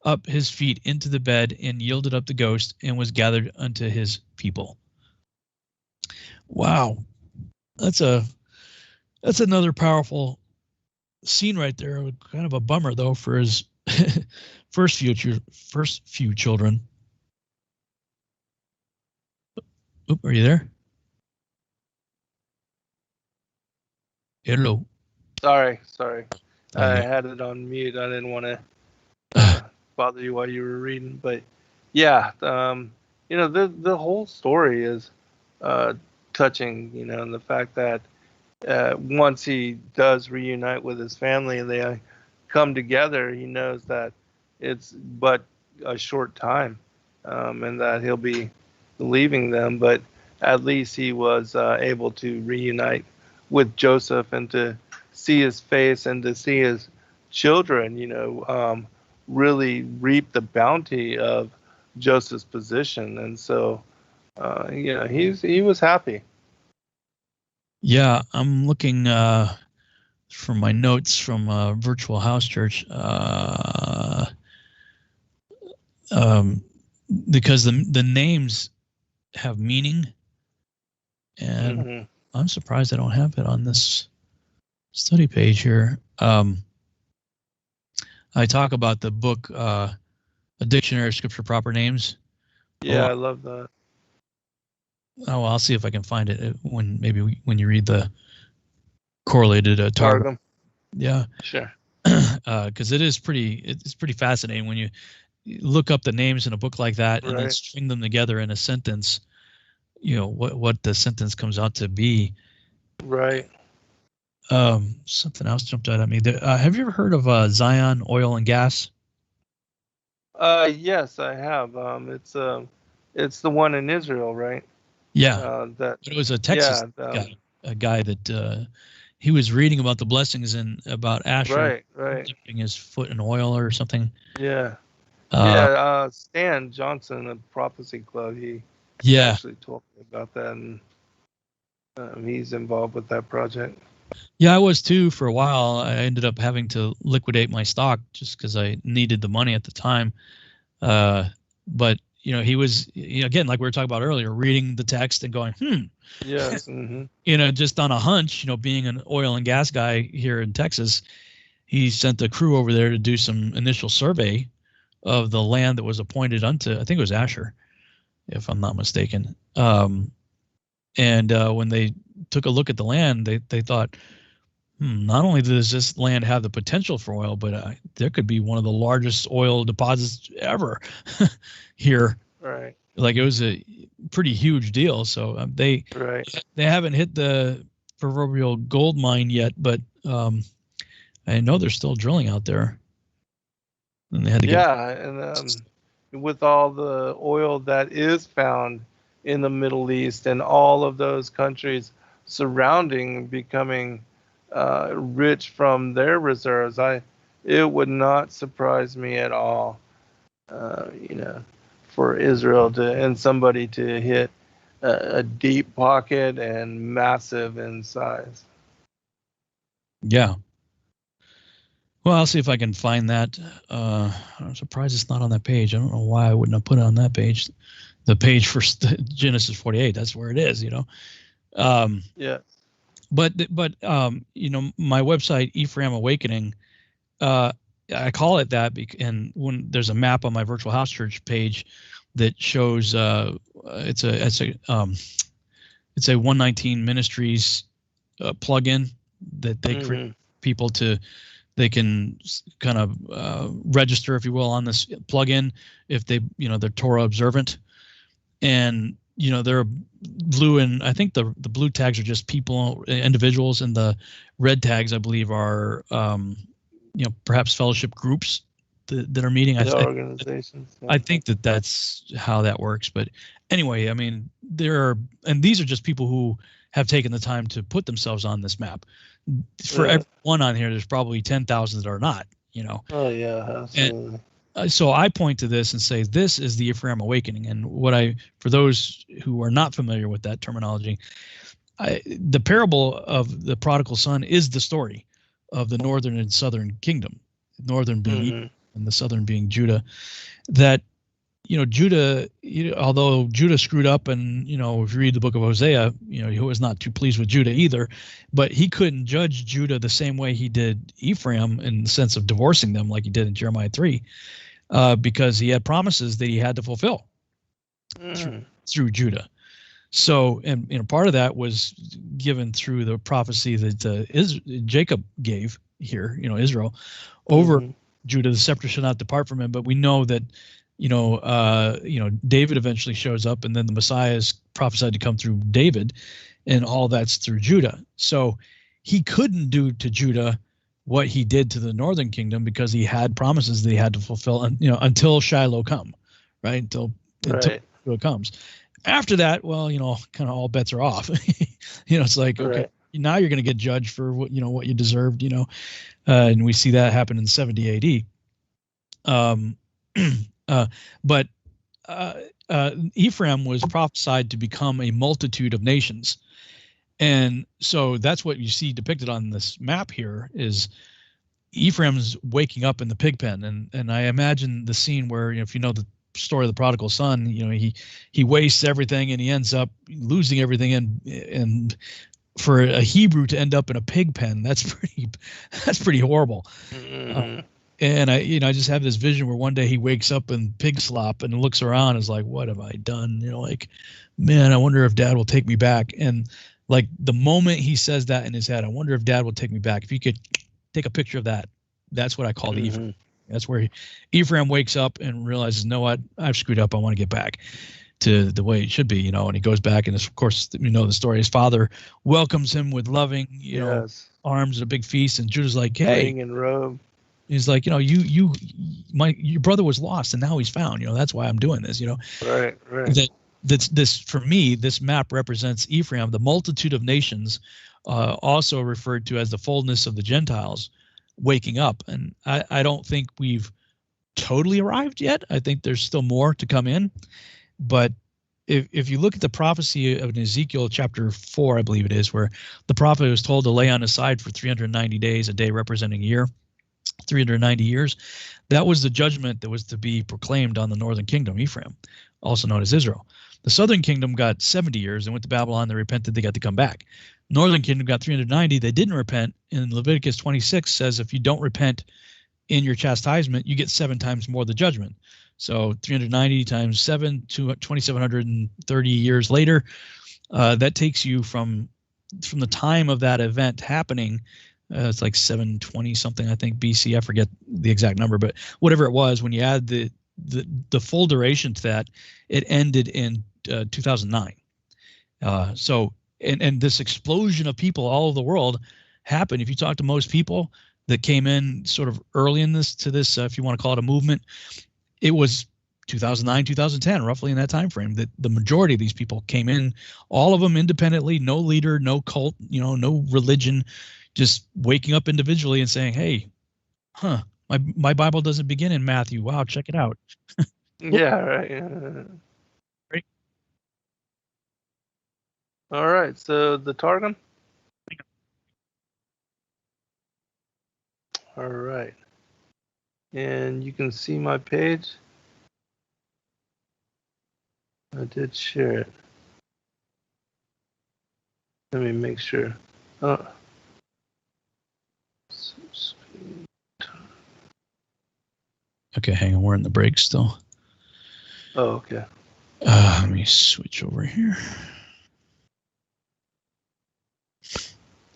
up his feet into the bed and yielded up the ghost and was gathered unto his people. Wow. That's another powerful scene right there. Kind of a bummer though for his first few children. Oop, are you there? Hello. Sorry. I Okay. had it on mute. I didn't want to bother you while you were reading, but yeah, the whole story is touching, and the fact that once he does reunite with his family and they come together, he knows that it's but a short time, and that he'll be leaving them, but at least he was able to reunite with Joseph and to see his face and to see his children, really reap the bounty of Joseph's position. And so, he was happy. Yeah, I'm looking from my notes from Virtual House Church because the names have meaning, and I'm surprised I don't have it on this study page here. I talk about the book, A Dictionary of Scripture Proper Names. Yeah, I love that. Oh, I'll see if I can find it when you read the correlated Targum. Yeah, sure. Because it's pretty fascinating when you look up the names in a book like that and then string them together in a sentence. What the sentence comes out to be. Right. Something else jumped out at me. Have you ever heard of Zion Oil and Gas? Yes, I have. It's the one in Israel, right? Yeah. It was a Texas guy that he was reading about the blessings and about Asher dipping his foot in oil or something. Yeah. Stan Johnson of Prophecy Club, he actually told me about that, and he's involved with that project. Yeah, I was too for a while. I ended up having to liquidate my stock just because I needed the money at the time. But he was, again, like we were talking about earlier, reading the text and going, Yes. Just on a hunch, being an oil and gas guy here in Texas, he sent a crew over there to do some initial survey of the land that was appointed unto, I think it was Asher, if I'm not mistaken. And when they took a look at the land, they thought, not only does this land have the potential for oil, but there could be one of the largest oil deposits ever here. Right. Like it was a pretty huge deal. So they haven't hit the proverbial gold mine yet, but I know they're still drilling out there. And they had to and with all the oil that is found in the Middle East and all of those countries surrounding becoming rich from their reserves, it would not surprise me at all, for Israel and somebody to hit a deep pocket and massive in size. Yeah. Well, I'll see if I can find that. I'm surprised it's not on that page. I don't know why I wouldn't have put it on that page. the page for Genesis 48. That's where it is, you know. Yeah. But you know, my website Ephraim Awakening, I call it that and when there's a map on my virtual house church page that shows it's a 119 Ministries plugin that they create people they can kind of register, if you will, on this plugin if they, you know, they're Torah observant. And you know, they're blue, and I think the blue tags are just people, individuals, and the red tags, I believe, are you know, perhaps fellowship groups that are meeting. Organizations. I think that's how that works. But anyway, I mean, and these are just people who have taken the time to put themselves on this map. For everyone on here, there's probably 10,000 that are not, you know. Oh yeah, absolutely. And so I point to this and say, this is the Ephraim Awakening. And for those who are not familiar with that terminology, the parable of the prodigal son is the story of the northern and southern kingdom, northern being Egypt and the southern being Judah. That, you know, Judah, although Judah screwed up, and, you know, if you read the book of Hosea, you know, he was not too pleased with Judah either, but he couldn't judge Judah the same way he did Ephraim in the sense of divorcing them like he did in Jeremiah 3, because he had promises that he had to fulfill through Judah. So, and, you know, part of that was given through the prophecy that Jacob gave here, you know, Israel, over Judah. The scepter shall not depart from him. But we know that, you know, David eventually shows up, and then the Messiah is prophesied to come through David, and all that's through Judah. So he couldn't do to Judah what he did to the northern kingdom because he had promises that he had to fulfill, and, you know, until Shiloh come, right? Until Shiloh comes. After that, well, you know, kind of all bets are off. You know, it's like, okay, now you're going to get judged for what, you know, what you deserved, you know, and we see that happen in 70 AD. But Ephraim was prophesied to become a multitude of nations. And so that's what you see depicted on this map here is Ephraim's waking up in the pig pen. And I imagine the scene where, you know, if you know the story of the prodigal son, you know, he wastes everything and he ends up losing everything. And for a Hebrew to end up in a pig pen, that's pretty horrible. And I just have this vision where one day he wakes up in pig slop and looks around and is like, what have I done? You know, like, man, I wonder if Dad will take me back. And like the moment he says that in his head, I wonder if Dad will take me back. If you could take a picture of that, that's what I call the Ephraim. That's where Ephraim wakes up and realizes, no, I've screwed up. I want to get back to the way it should be, you know, and he goes back. And of course, you know the story. His father welcomes him with loving, you know, arms at a big feast. And Judah's like, hey, ring and robe. He's like, you know, your brother was lost and now he's found, you know, that's why I'm doing this, you know. Right. This for me, this map represents Ephraim, the multitude of nations, also referred to as the fullness of the Gentiles, waking up. And I don't think we've totally arrived yet. I think there's still more to come in. But if you look at the prophecy of Ezekiel chapter 4, I believe it is, where the prophet was told to lay on his side for 390 days, a day representing a year, 390 years, that was the judgment that was to be proclaimed on the northern kingdom, Ephraim, also known as Israel. The southern kingdom got 70 years and went to Babylon. They repented. They got to come back. Northern kingdom got 390. They didn't repent. And Leviticus 26 says if you don't repent in your chastisement, you get 7 times more the judgment. So 390 times 7 to 2,730 years later, that takes you from the time of that event happening. It's like 720 something, I think, BC. I forget the exact number, but whatever it was, when you add the full duration to that, it ended in 2009. So this explosion of people all over the world happened. If you talk to most people that came in sort of early in this, if you want to call it a movement, it was 2009, 2010, roughly in that time frame, that the majority of these people came in, all of them independently, no leader, no cult, you know, no religion, just waking up individually and saying, hey, my Bible doesn't begin in Matthew. Wow, check it out. Yeah, right. Right. All right, so the Targum. All right. And you can see my page. I did share it. Let me make sure. Oh. Okay, hang on. We're in the break still. Oh, okay. Let me switch over here.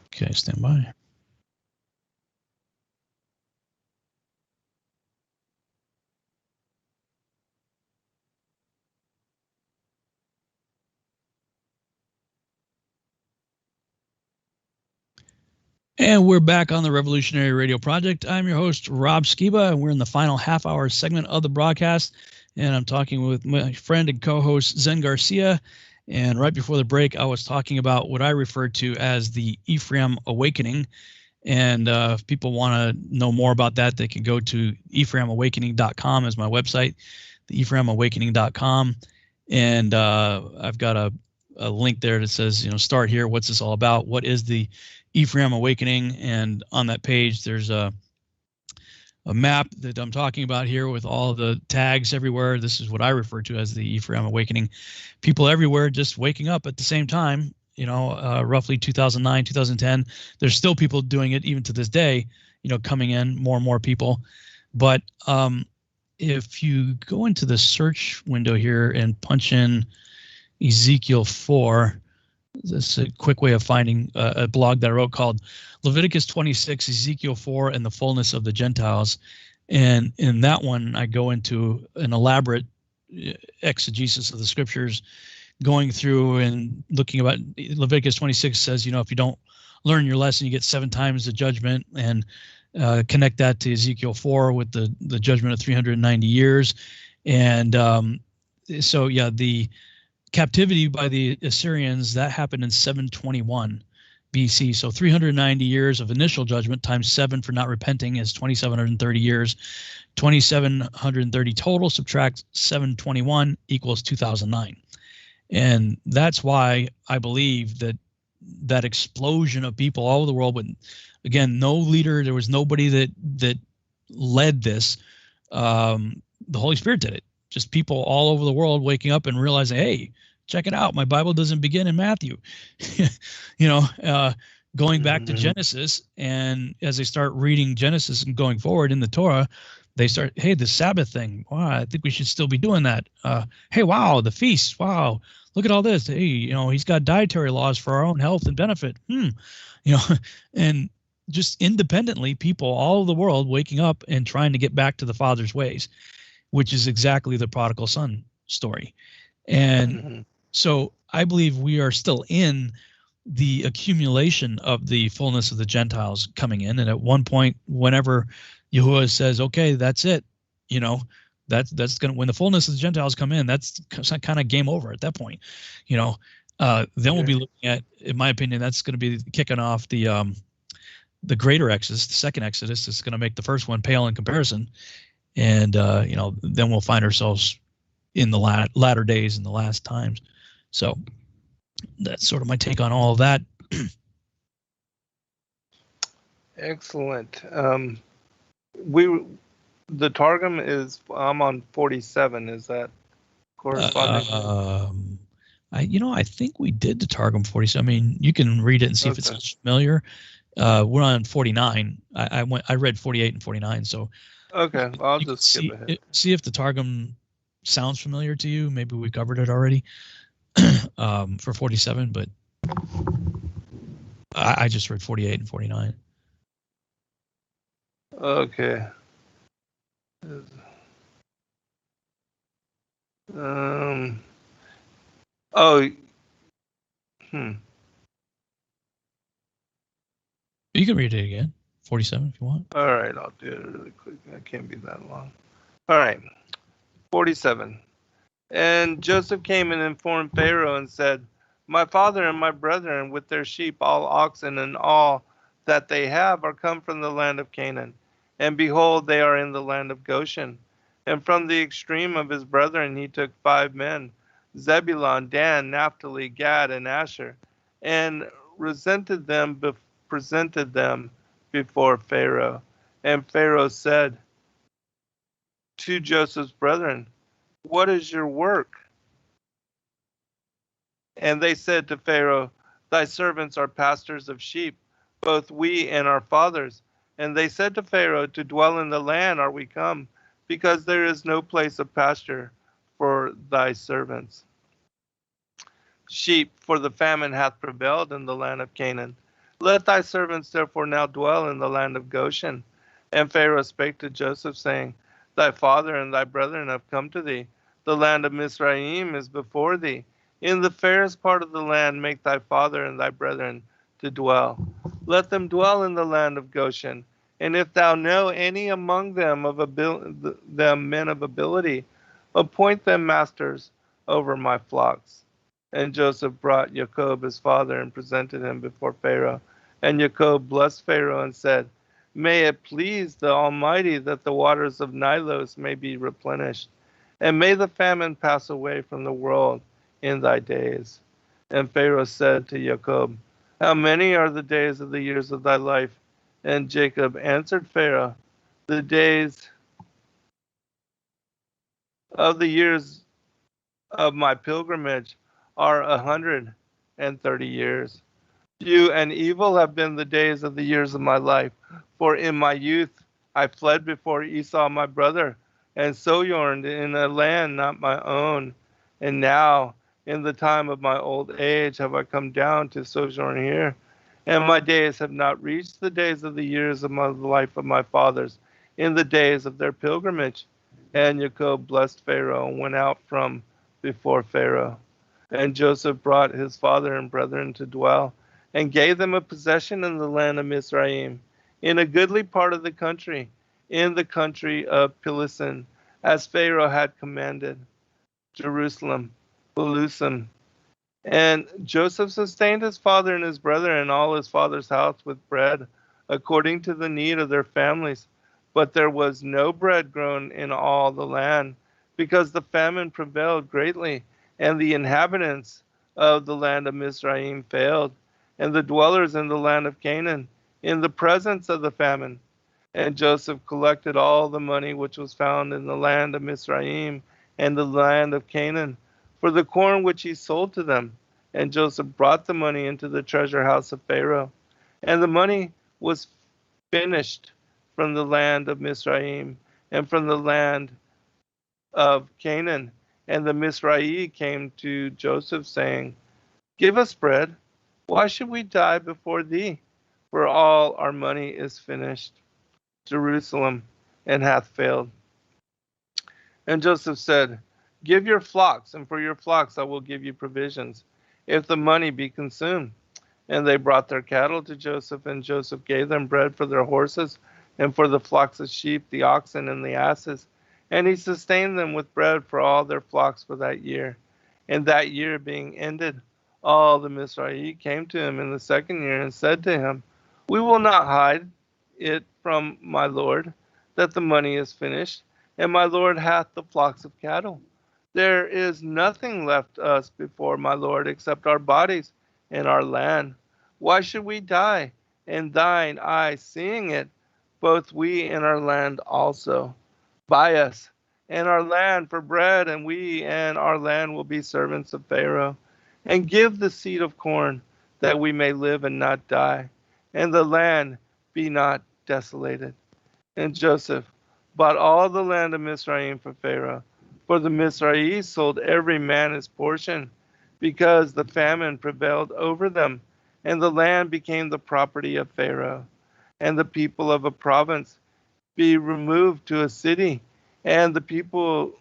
Okay, stand by. And we're back on the Revolutionary Radio Project. I'm your host, Rob Skiba, and we're in the final half-hour segment of the broadcast. And I'm talking with my friend and co-host, Zen Garcia. And right before the break, I was talking about what I referred to as the Ephraim Awakening. And if people want to know more about that, they can go to EphraimAwakening.com as my website, the EphraimAwakening.com. And I've got a link there that says, start here. What's this all about? What is the Ephraim Awakening? And on that page, there's a map that I'm talking about here with all the tags everywhere. This is what I refer to as the Ephraim Awakening. People everywhere just waking up at the same time, roughly 2009, 2010. There's still people doing it even to this day, coming in, more and more people. But if you go into the search window here and punch in Ezekiel 4, this is a quick way of finding a blog that I wrote called Leviticus 26, Ezekiel 4, and the Fullness of the Gentiles. And in that one, I go into an elaborate exegesis of the scriptures, going through and looking about Leviticus 26 says, if you don't learn your lesson, you get 7 times the judgment, and connect that to Ezekiel 4 with the judgment of 390 years. And so, yeah, the captivity by the Assyrians, that happened in 721 BC. So 390 years of initial judgment times 7 for not repenting is 2,730 years. 2,730 total, subtract 721 equals 2009. And that's why I believe that explosion of people all over the world, but again, no leader, there was nobody that led this. The Holy Spirit did it. Just people all over the world waking up and realizing, hey, check it out. My Bible doesn't begin in Matthew. Going back to Genesis, and as they start reading Genesis and going forward in the Torah, they start, hey, the Sabbath thing. Wow, I think we should still be doing that. Hey, wow, the feast. Wow, look at all this. Hey, he's got dietary laws for our own health and benefit. And just independently, people all over the world waking up and trying to get back to the Father's ways, which is exactly the prodigal son story. And so I believe we are still in the accumulation of the fullness of the Gentiles coming in. And at one point, whenever Yahuwah says, okay, that's it, that's going to, when the fullness of the Gentiles come in, that's kind of game over at that point. Then we'll be looking at, in my opinion, that's going to be kicking off the greater Exodus, the second Exodus. It's going to make the first one pale in comparison. And, then we'll find ourselves in the latter days and the last times. So that's sort of my take on all of that. Excellent. The Targum is, I'm on 47. Is that corresponding? I think we did the Targum 47. I mean, you can read it and see if it sounds familiar. We're on 49. I read 48 and 49. So okay, well, I'll just skip ahead. See if the Targum sounds familiar to you. Maybe we covered it already for 47, but I just read 48 and 49. Okay. You can read it again, 47 if you want. All right, I'll do it really quick. That can't be that long. All right, 47. And Joseph came and informed Pharaoh and said, my father and my brethren with their sheep, all oxen and all that they have are come from the land of Canaan. And behold, they are in the land of Goshen. And from the extreme of his brethren he took 5 men, Zebulun, Dan, Naphtali, Gad, and Asher, and presented them before Pharaoh. And Pharaoh said to Joseph's brethren, what is your work? And they said to Pharaoh, thy servants are pastors of sheep, both we and our fathers. And they said to Pharaoh, to dwell in the land are we come, because there is no place of pasture for thy servants. Sheep, for the famine hath prevailed in the land of Canaan. Let thy servants therefore now dwell in the land of Goshen. And Pharaoh spake to Joseph, saying, thy father and thy brethren have come to thee. The land of Mizraim is before thee. In the fairest part of the land make thy father and thy brethren to dwell. Let them dwell in the land of Goshen. And if thou know any among them them men of ability, appoint them masters over my flocks. And Joseph brought Jacob his father and presented him before Pharaoh. And Jacob blessed Pharaoh and said, may it please the Almighty that the waters of Nilos may be replenished, and may the famine pass away from the world in thy days. And Pharaoh said to Jacob, how many are the days of the years of thy life? And Jacob answered Pharaoh, the days of the years of my pilgrimage are 130 years. Few and evil have been the days of the years of my life, for in my youth I fled before Esau my brother, and sojourned in a land not my own. And now, in the time of my old age, have I come down to sojourn here. And my days have not reached the days of the years of my life of my fathers, in the days of their pilgrimage. And Jacob blessed Pharaoh and went out from before Pharaoh. And Joseph brought his father and brethren to dwell, and gave them a possession in the land of Mizraim, in a goodly part of the country, in the country of Pelusim, as Pharaoh had commanded, Jerusalem, Pelusim. And Joseph sustained his father and his brethren and all his father's house with bread, according to the need of their families. But there was no bread grown in all the land, because the famine prevailed greatly, and the inhabitants of the land of Mizraim failed, and the dwellers in the land of Canaan, in the presence of the famine. And Joseph collected all the money which was found in the land of Mizraim and the land of Canaan, for the corn which he sold to them. And Joseph brought the money into the treasure house of Pharaoh. And the money was finished from the land of Mizraim and from the land of Canaan. And the Mizraim came to Joseph, saying, give us bread. Why should we die before thee? For all our money is finished. Jerusalem and hath failed. And Joseph said, give your flocks, and for your flocks I will give you provisions, if the money be consumed. And they brought their cattle to Joseph, and Joseph gave them bread for their horses, and for the flocks of sheep, the oxen, and the asses. And he sustained them with bread for all their flocks for that year. And that year being ended, all the Mizraim came to him in the second year, and said to him, we will not hide it from my lord, that the money is finished, and my lord hath the flocks of cattle. There is nothing left us before my lord except our bodies and our land. Why should we die, and thine eye seeing it, both we and our land also? Buy us and our land for bread, and we and our land will be servants of Pharaoh. And give the seed of corn, that we may live and not die, and the land be not desolated. And Joseph bought all the land of Mizraim for Pharaoh, for the Mizraim sold every man his portion, because the famine prevailed over them, and the land became the property of Pharaoh. And the people of a province be removed to a city, and the people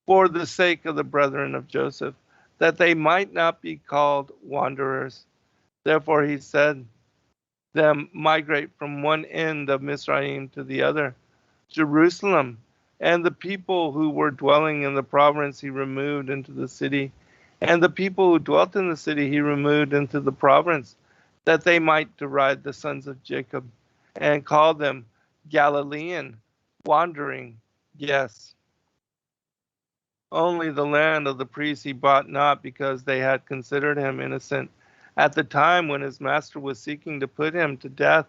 for the sake of the brethren of Joseph, that they might not be called wanderers. Therefore he said, them migrate from one end of Mizraim to the other. Jerusalem and the people who were dwelling in the province he removed into the city, and the people who dwelt in the city he removed into the province, that they might deride the sons of Jacob, and call them Galilean, wandering, yes. Only the land of the priests he bought not, because they had considered him innocent at the time when his master was seeking to put him to death,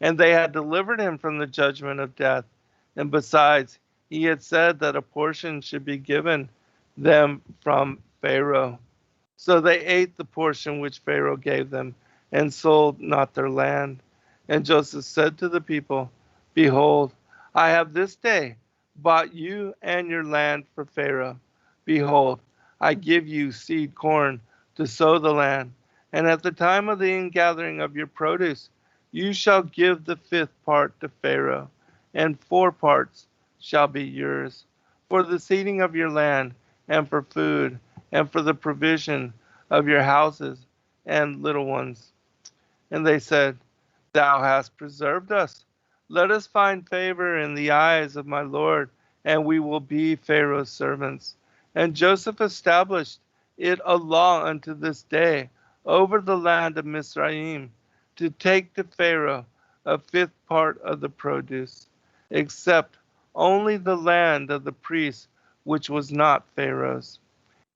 and they had delivered him from the judgment of death. And besides, he had said that a portion should be given them from Pharaoh. So they ate the portion which Pharaoh gave them, and sold not their land. And Joseph said to the people, Behold, I have this day bought you and your land for Pharaoh. Behold, I give you seed corn to sow the land, and at the time of the ingathering of your produce, you shall give the fifth part to Pharaoh, and 4 parts shall be yours, for the seeding of your land, and for food, and for the provision of your houses and little ones. And they said, Thou hast preserved us. Let us find favor in the eyes of my Lord, and we will be Pharaoh's servants. And Joseph established it a law unto this day over the land of Mizraim, to take to Pharaoh a fifth part of the produce, except only the land of the priests, which was not Pharaoh's.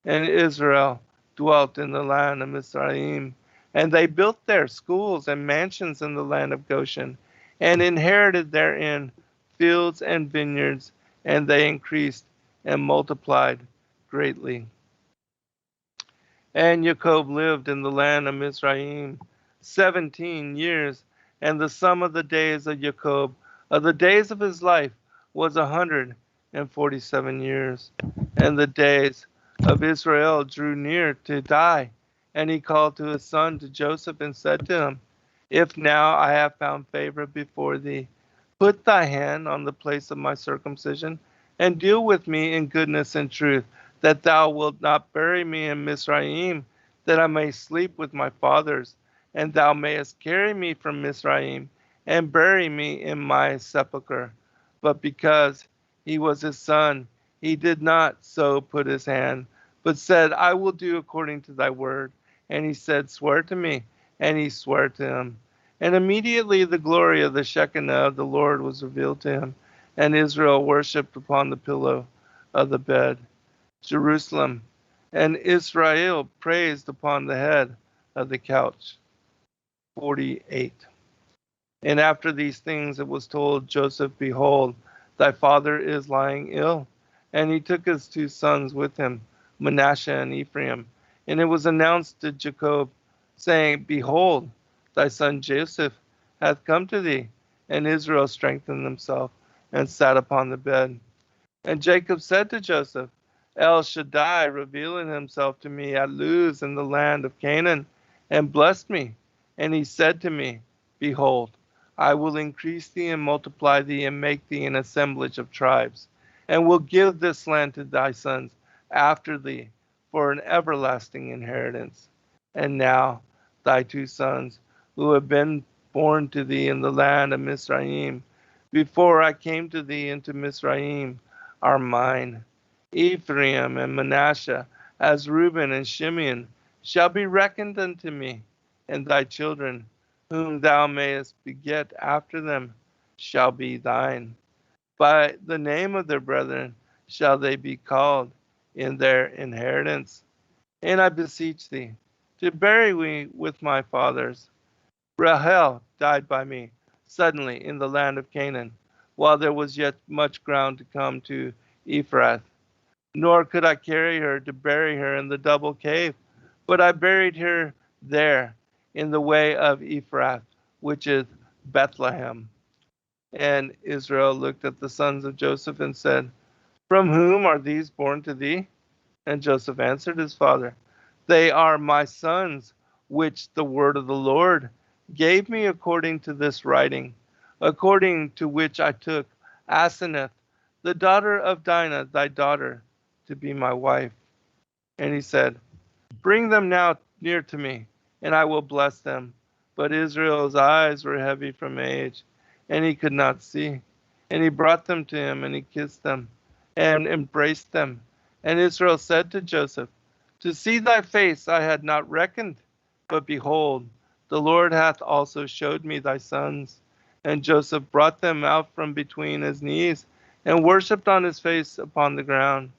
And Israel dwelt in the land of Mizraim, and they built there schools and mansions in the land of Goshen, and inherited therein fields and vineyards, and they increased and multiplied greatly. And Jacob lived in the land of Mizraim 17 years, and the sum of the days of Jacob, of the days of his life, was 147 years. And the days of Israel drew near to die, and he called to his son to Joseph and said to him, If now I have found favor before thee, put thy hand on the place of my circumcision, and deal with me in goodness and truth, that thou wilt not bury me in Mizraim, that I may sleep with my fathers, and thou mayest carry me from Mizraim, and bury me in my sepulchre. But because he was his son, he did not so put his hand, but said, I will do according to thy word. And he said, Swear to me. And he swore to him. And immediately the glory of the Shekinah of the Lord was revealed to him, and Israel worshipped upon the pillow of the bed. Jerusalem and Israel praised upon the head of the couch. 48. And after these things it was told Joseph, Behold, thy father is lying ill. And he took his 2 sons with him, Manasseh and Ephraim. And it was announced to Jacob, saying, Behold, thy son Joseph hath come to thee. And Israel strengthened himself and sat upon the bed. And Jacob said to Joseph, El Shaddai revealing himself to me at Luz in the land of Canaan, and blessed me. And he said to me, Behold, I will increase thee and multiply thee and make thee an assemblage of tribes, and will give this land to thy sons after thee for an everlasting inheritance. And now thy 2 sons, who have been born to thee in the land of Mizraim, before I came to thee into Mizraim, are mine. Ephraim and Manasseh, as Reuben and Shimeon, shall be reckoned unto me, and thy children, whom thou mayest beget after them, shall be thine. By the name of their brethren shall they be called in their inheritance. And I beseech thee, to bury me with my fathers. Rahel died by me suddenly in the land of Canaan, while there was yet much ground to come to Ephrath. Nor could I carry her to bury her in the double cave, but I buried her there in the way of Ephrath, which is Bethlehem. And Israel looked at the sons of Joseph and said, From whom are these born to thee? And Joseph answered his father, They are my sons, which the word of the Lord gave me according to this writing, according to which I took Asenath, the daughter of Dinah, thy daughter, to be my wife. And he said, Bring them now near to me, and I will bless them. But Israel's eyes were heavy from age, and he could not see. And he brought them to him, and he kissed them, and embraced them. And Israel said to Joseph, To see thy face I had not reckoned, but behold, the Lord hath also showed me thy sons. And Joseph brought them out from between his knees, and worshipped on his face upon the ground.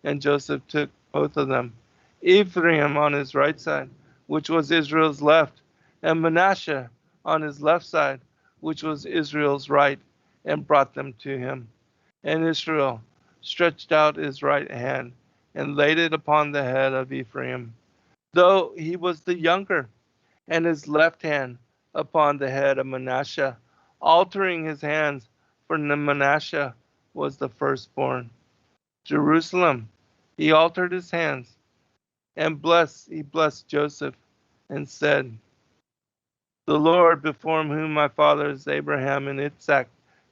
And Joseph took both of them, Ephraim on his right side, which was Israel's left, and Manasseh on his left side, which was Israel's right, and brought them to him. And Israel stretched out his right hand, and laid it upon the head of Ephraim. though he was the younger, and his left hand upon the head of Manasseh, altering his hands, for Manasseh was the firstborn. Jerusalem, he altered his hands, and he blessed Joseph, and said, the Lord before whom my fathers Abraham and Isaac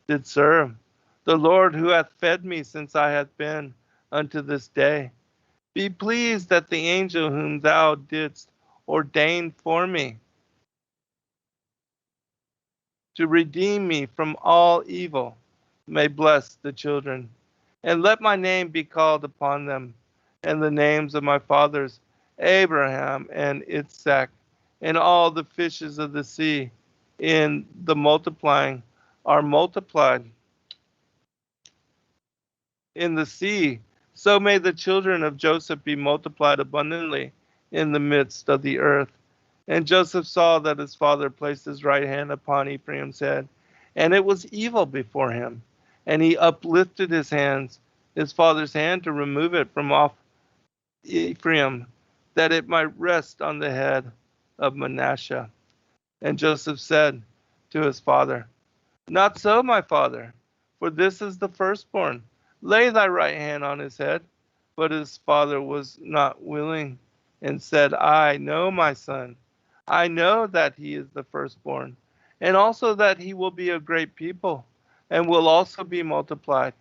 did serve, the Lord who hath fed me since I have been unto this day, be pleased that the angel whom thou didst ordain for me, to redeem me from all evil, may bless the children. And let my name be called upon them, and the names of my fathers, Abraham and Isaac, and all the fishes of the sea, in the multiplying, are multiplied in the sea. So may the children of Joseph be multiplied abundantly in the midst of the earth. And Joseph saw that his father placed his right hand upon Ephraim's head, and it was evil before him. And he uplifted his father's hand, to remove it from off Ephraim, that it might rest on the head of Manasseh. And Joseph said to his father, not so, my father, for this is the firstborn. Lay thy right hand on his head. But his father was not willing, and said, I know, my son. I know that he is the firstborn, and also that he will be a great people, and will also be multiplied.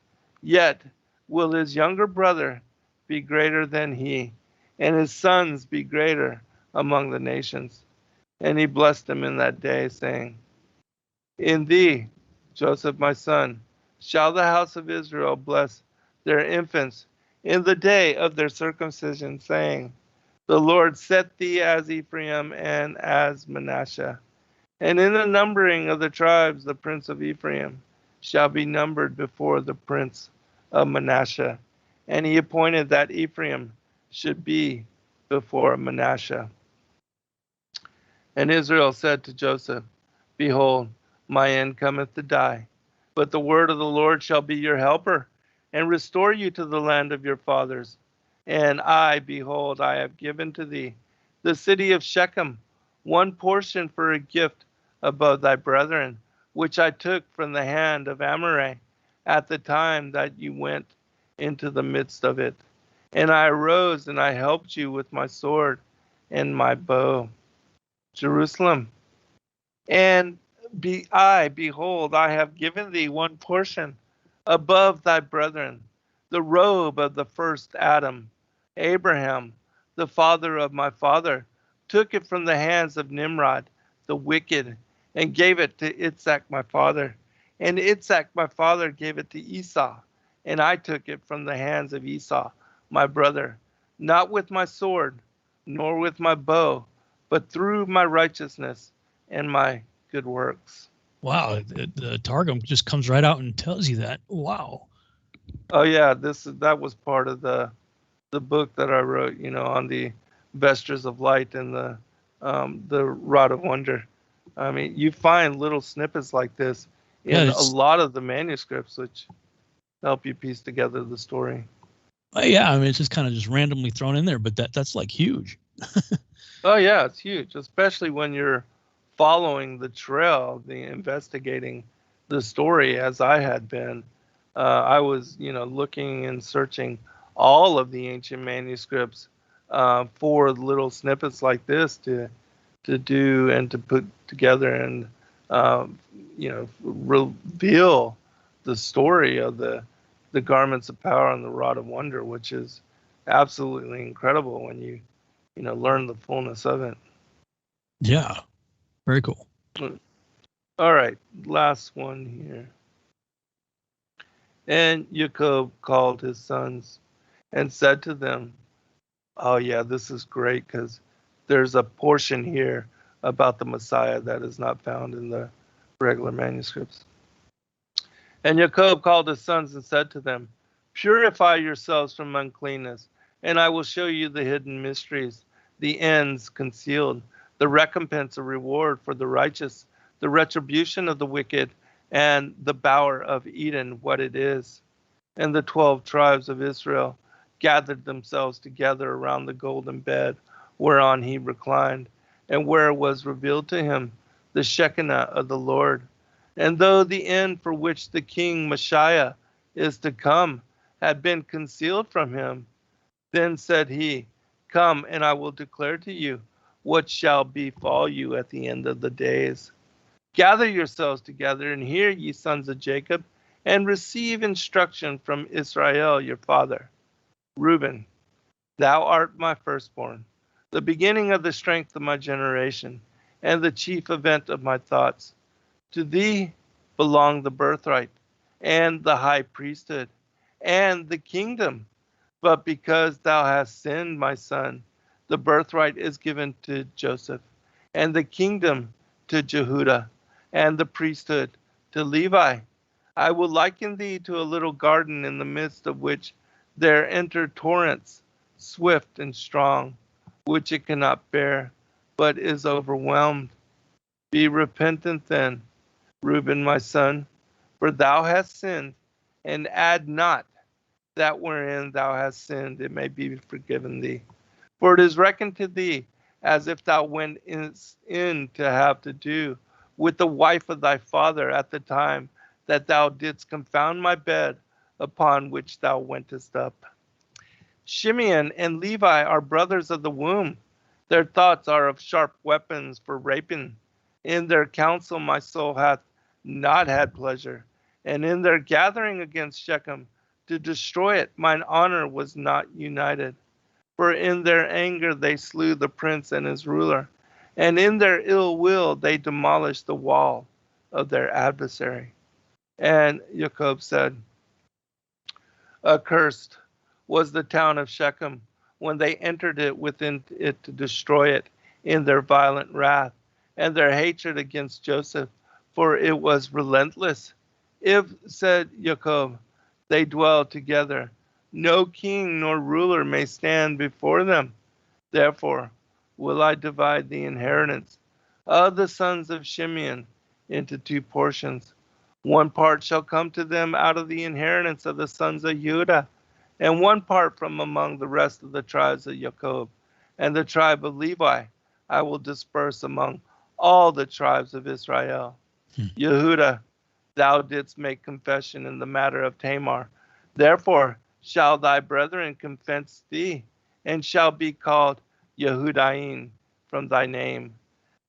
Yet will his younger brother be greater than he, and his sons be greater among the nations. And he blessed him in that day, saying, in thee, Joseph my son, shall the house of Israel bless their infants in the day of their circumcision, saying, the Lord set thee as Ephraim and as Manasseh. And in the numbering of the tribes, the prince of Ephraim shall be numbered before the prince of Manasseh. And he appointed that Ephraim should be before Manasseh. And Israel said to Joseph, behold, my end cometh to die. But the word of the Lord shall be your helper, and restore you to the land of your fathers. And I, behold, I have given to thee the city of Shechem, one portion for a gift above thy brethren, which I took from the hand of Amorai at the time that you went into the midst of it. And I arose and I helped you with my sword and my bow. Jerusalem, and behold, I have given thee one portion above thy brethren, the robe of the first Adam. Abraham, the father of my father, took it from the hands of Nimrod, the wicked, and gave it to Isaac my father. And Isaac my father gave it to Esau, and I took it from the hands of Esau my brother, not with my sword, nor with my bow, but through my righteousness and my good works. Wow, the Targum just comes right out and tells you that. Wow. Oh yeah, that was part of the book that I wrote, on the vestures of light and the rod of wonder. I mean, you find little snippets like this in a lot of the manuscripts, which help you piece together the story. Yeah, I mean, it's just kind of just randomly thrown in there, but that's like huge. Oh yeah, it's huge, especially when you're following the trail, the investigating the story as I had been. I was, looking and searching all of the ancient manuscripts for little snippets like this to do and to put together and reveal the story of the garments of power and the rod of wonder, which is absolutely incredible when you learn the fullness of it. Yeah, very cool. All right, last one here. And Jacob called his sons and said to them, oh yeah, this is great, because there's a portion here about the Messiah that is not found in the regular manuscripts. And Jacob called his sons and said to them, purify yourselves from uncleanness, and I will show you the hidden mysteries, the ends concealed, the recompense of reward for the righteous, the retribution of the wicked, and the bower of Eden, what it is. And the 12 tribes of Israel gathered themselves together around the golden bed, whereon he reclined, and where was revealed to him the Shekinah of the Lord. And though the end for which the king Messiah is to come had been concealed from him, then said he, Come, and I will declare to you what shall befall you at the end of the days. Gather yourselves together and hear, ye sons of Jacob, and receive instruction from Israel your father. Reuben, thou art my firstborn, the beginning of the strength of my generation, and the chief event of my thoughts. To thee belong the birthright, and the high priesthood, and the kingdom. But because thou hast sinned, my son, the birthright is given to Joseph, and the kingdom to Jehudah, and the priesthood to Levi. I will liken thee to a little garden in the midst of which there enter torrents, swift and strong, which it cannot bear, but is overwhelmed. Be repentant then, Reuben my son, for thou hast sinned, and add not that wherein thou hast sinned, it may be forgiven thee. For it is reckoned to thee as if thou went in to have to do with the wife of thy father at the time that thou didst confound my bed upon which thou wentest up. Shimeon and Levi are brothers of the womb. Their thoughts are of sharp weapons for rapine. In their counsel my soul hath not had pleasure, and in their gathering against Shechem to destroy it, mine honor was not united. For in their anger they slew the prince and his ruler, and in their ill will they demolished the wall of their adversary. And Jacob said, Accursed was the town of Shechem when they entered it within it to destroy it in their violent wrath and their hatred against Joseph, for it was relentless. If, said Jacob, they dwell together, no king nor ruler may stand before them. Therefore will I divide the inheritance of the sons of Shimeon into two portions. One part shall come to them out of the inheritance of the sons of Judah, and one part from among the rest of the tribes of Jacob. And the tribe of Levi I will disperse among all the tribes of Israel. Yehudah, thou didst make confession in the matter of Tamar. Therefore shall thy brethren confess thee, and shall be called Yehudaim from thy name.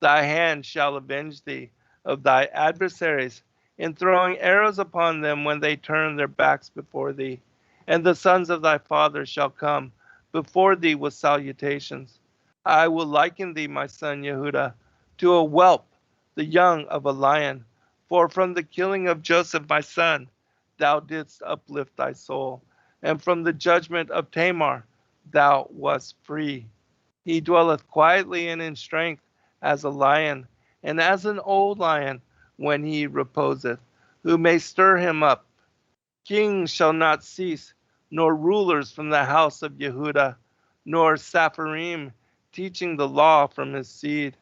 Thy hand shall avenge thee of thy adversaries, in throwing arrows upon them when they turn their backs before thee. And the sons of thy father shall come before thee with salutations. I will liken thee, my son Yehudah, to a whelp, the young of a lion. For from the killing of Joseph my son, thou didst uplift thy soul, and from the judgment of Tamar thou wast free. He dwelleth quietly and in strength as a lion, and as an old lion when he reposeth. Who may stir him up? Kings shall not cease, nor rulers from the house of Yehudah, nor Sapharim teaching the law from his seed,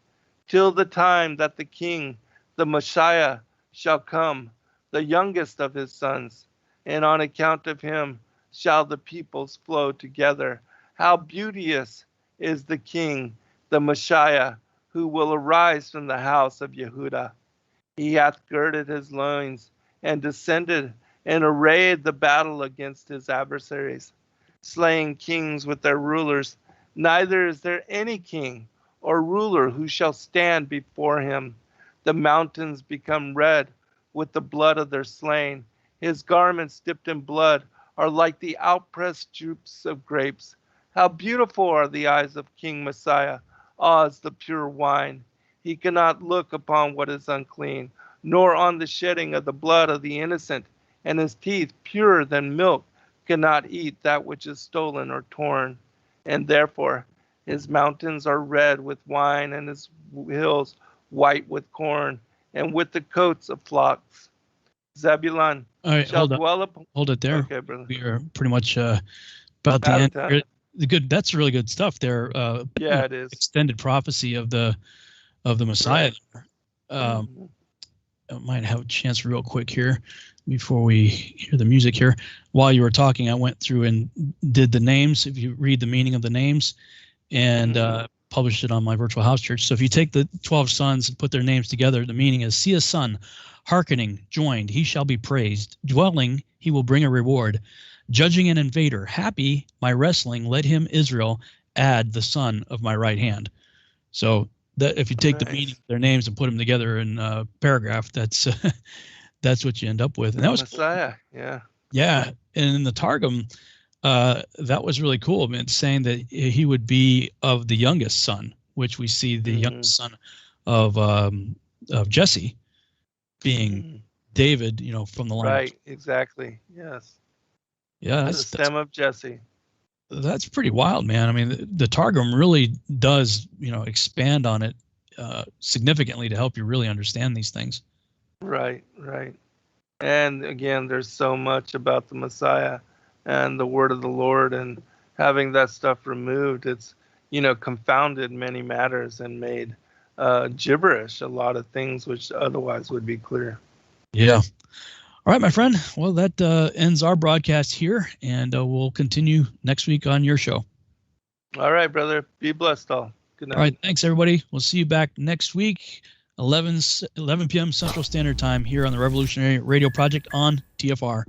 till the time that the king, the Messiah, shall come, the youngest of his sons, and on account of him shall the peoples flow together. How beauteous is the king, the Messiah, who will arise from the house of Yehudah. He hath girded his loins, and descended, and arrayed the battle against his adversaries, slaying kings with their rulers. Neither is there any king or ruler who shall stand before him. The mountains become red with the blood of their slain. His garments dipped in blood are like the outpressed juice of grapes. How beautiful are the eyes of King Messiah, as the pure wine. He cannot look upon what is unclean, nor on the shedding of the blood of the innocent, and his teeth, purer than milk, cannot eat that which is stolen or torn. And therefore his mountains are red with wine, and his hills white with corn, and with the coats of flocks. Zebulun shall dwell upon... Hold it there. Okay, brother. We are pretty much about the end. Good. That's really good stuff there. Yeah, it is. Extended prophecy of the Messiah. Right. I might have a chance real quick here before we hear the music here. While you were talking, I went through and did the names. If you read the meaning of the names, and published it on my virtual house church. So if you take the 12 sons and put their names together, the meaning is: see a son, hearkening, joined, he shall be praised. Dwelling, he will bring a reward. Judging an invader, happy, my wrestling, let him, Israel, add the son of my right hand. So that if you take the meaning of their names and put them together in a paragraph, that's that's what you end up with. And that was Messiah, yeah. Yeah, and in the Targum, that was really cool. I mean, it's saying that he would be of the youngest son, which we see the youngest son of Jesse being David, from the line. Right, exactly. Yes. Yeah, the stem of Jesse. That's pretty wild, man. I mean, the Targum really does, expand on it significantly to help you really understand these things. Right. And again, there's so much about the Messiah and the word of the Lord, and having that stuff removed, it's, confounded many matters and made gibberish a lot of things which otherwise would be clear. Yeah. All right, my friend. Well, that ends our broadcast here, and we'll continue next week on your show. All right, brother. Be blessed all. Good night. All right. Thanks, everybody. We'll see you back next week, 11 p.m. Central Standard Time here on the Revolutionary Radio Project on TFR.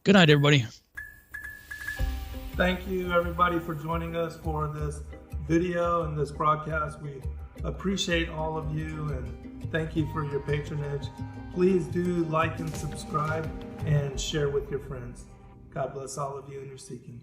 Good night, everybody. Thank you, everybody, for joining us for this video and this broadcast. We appreciate all of you, and thank you for your patronage. Please do like and subscribe and share with your friends. God bless all of you in your seeking.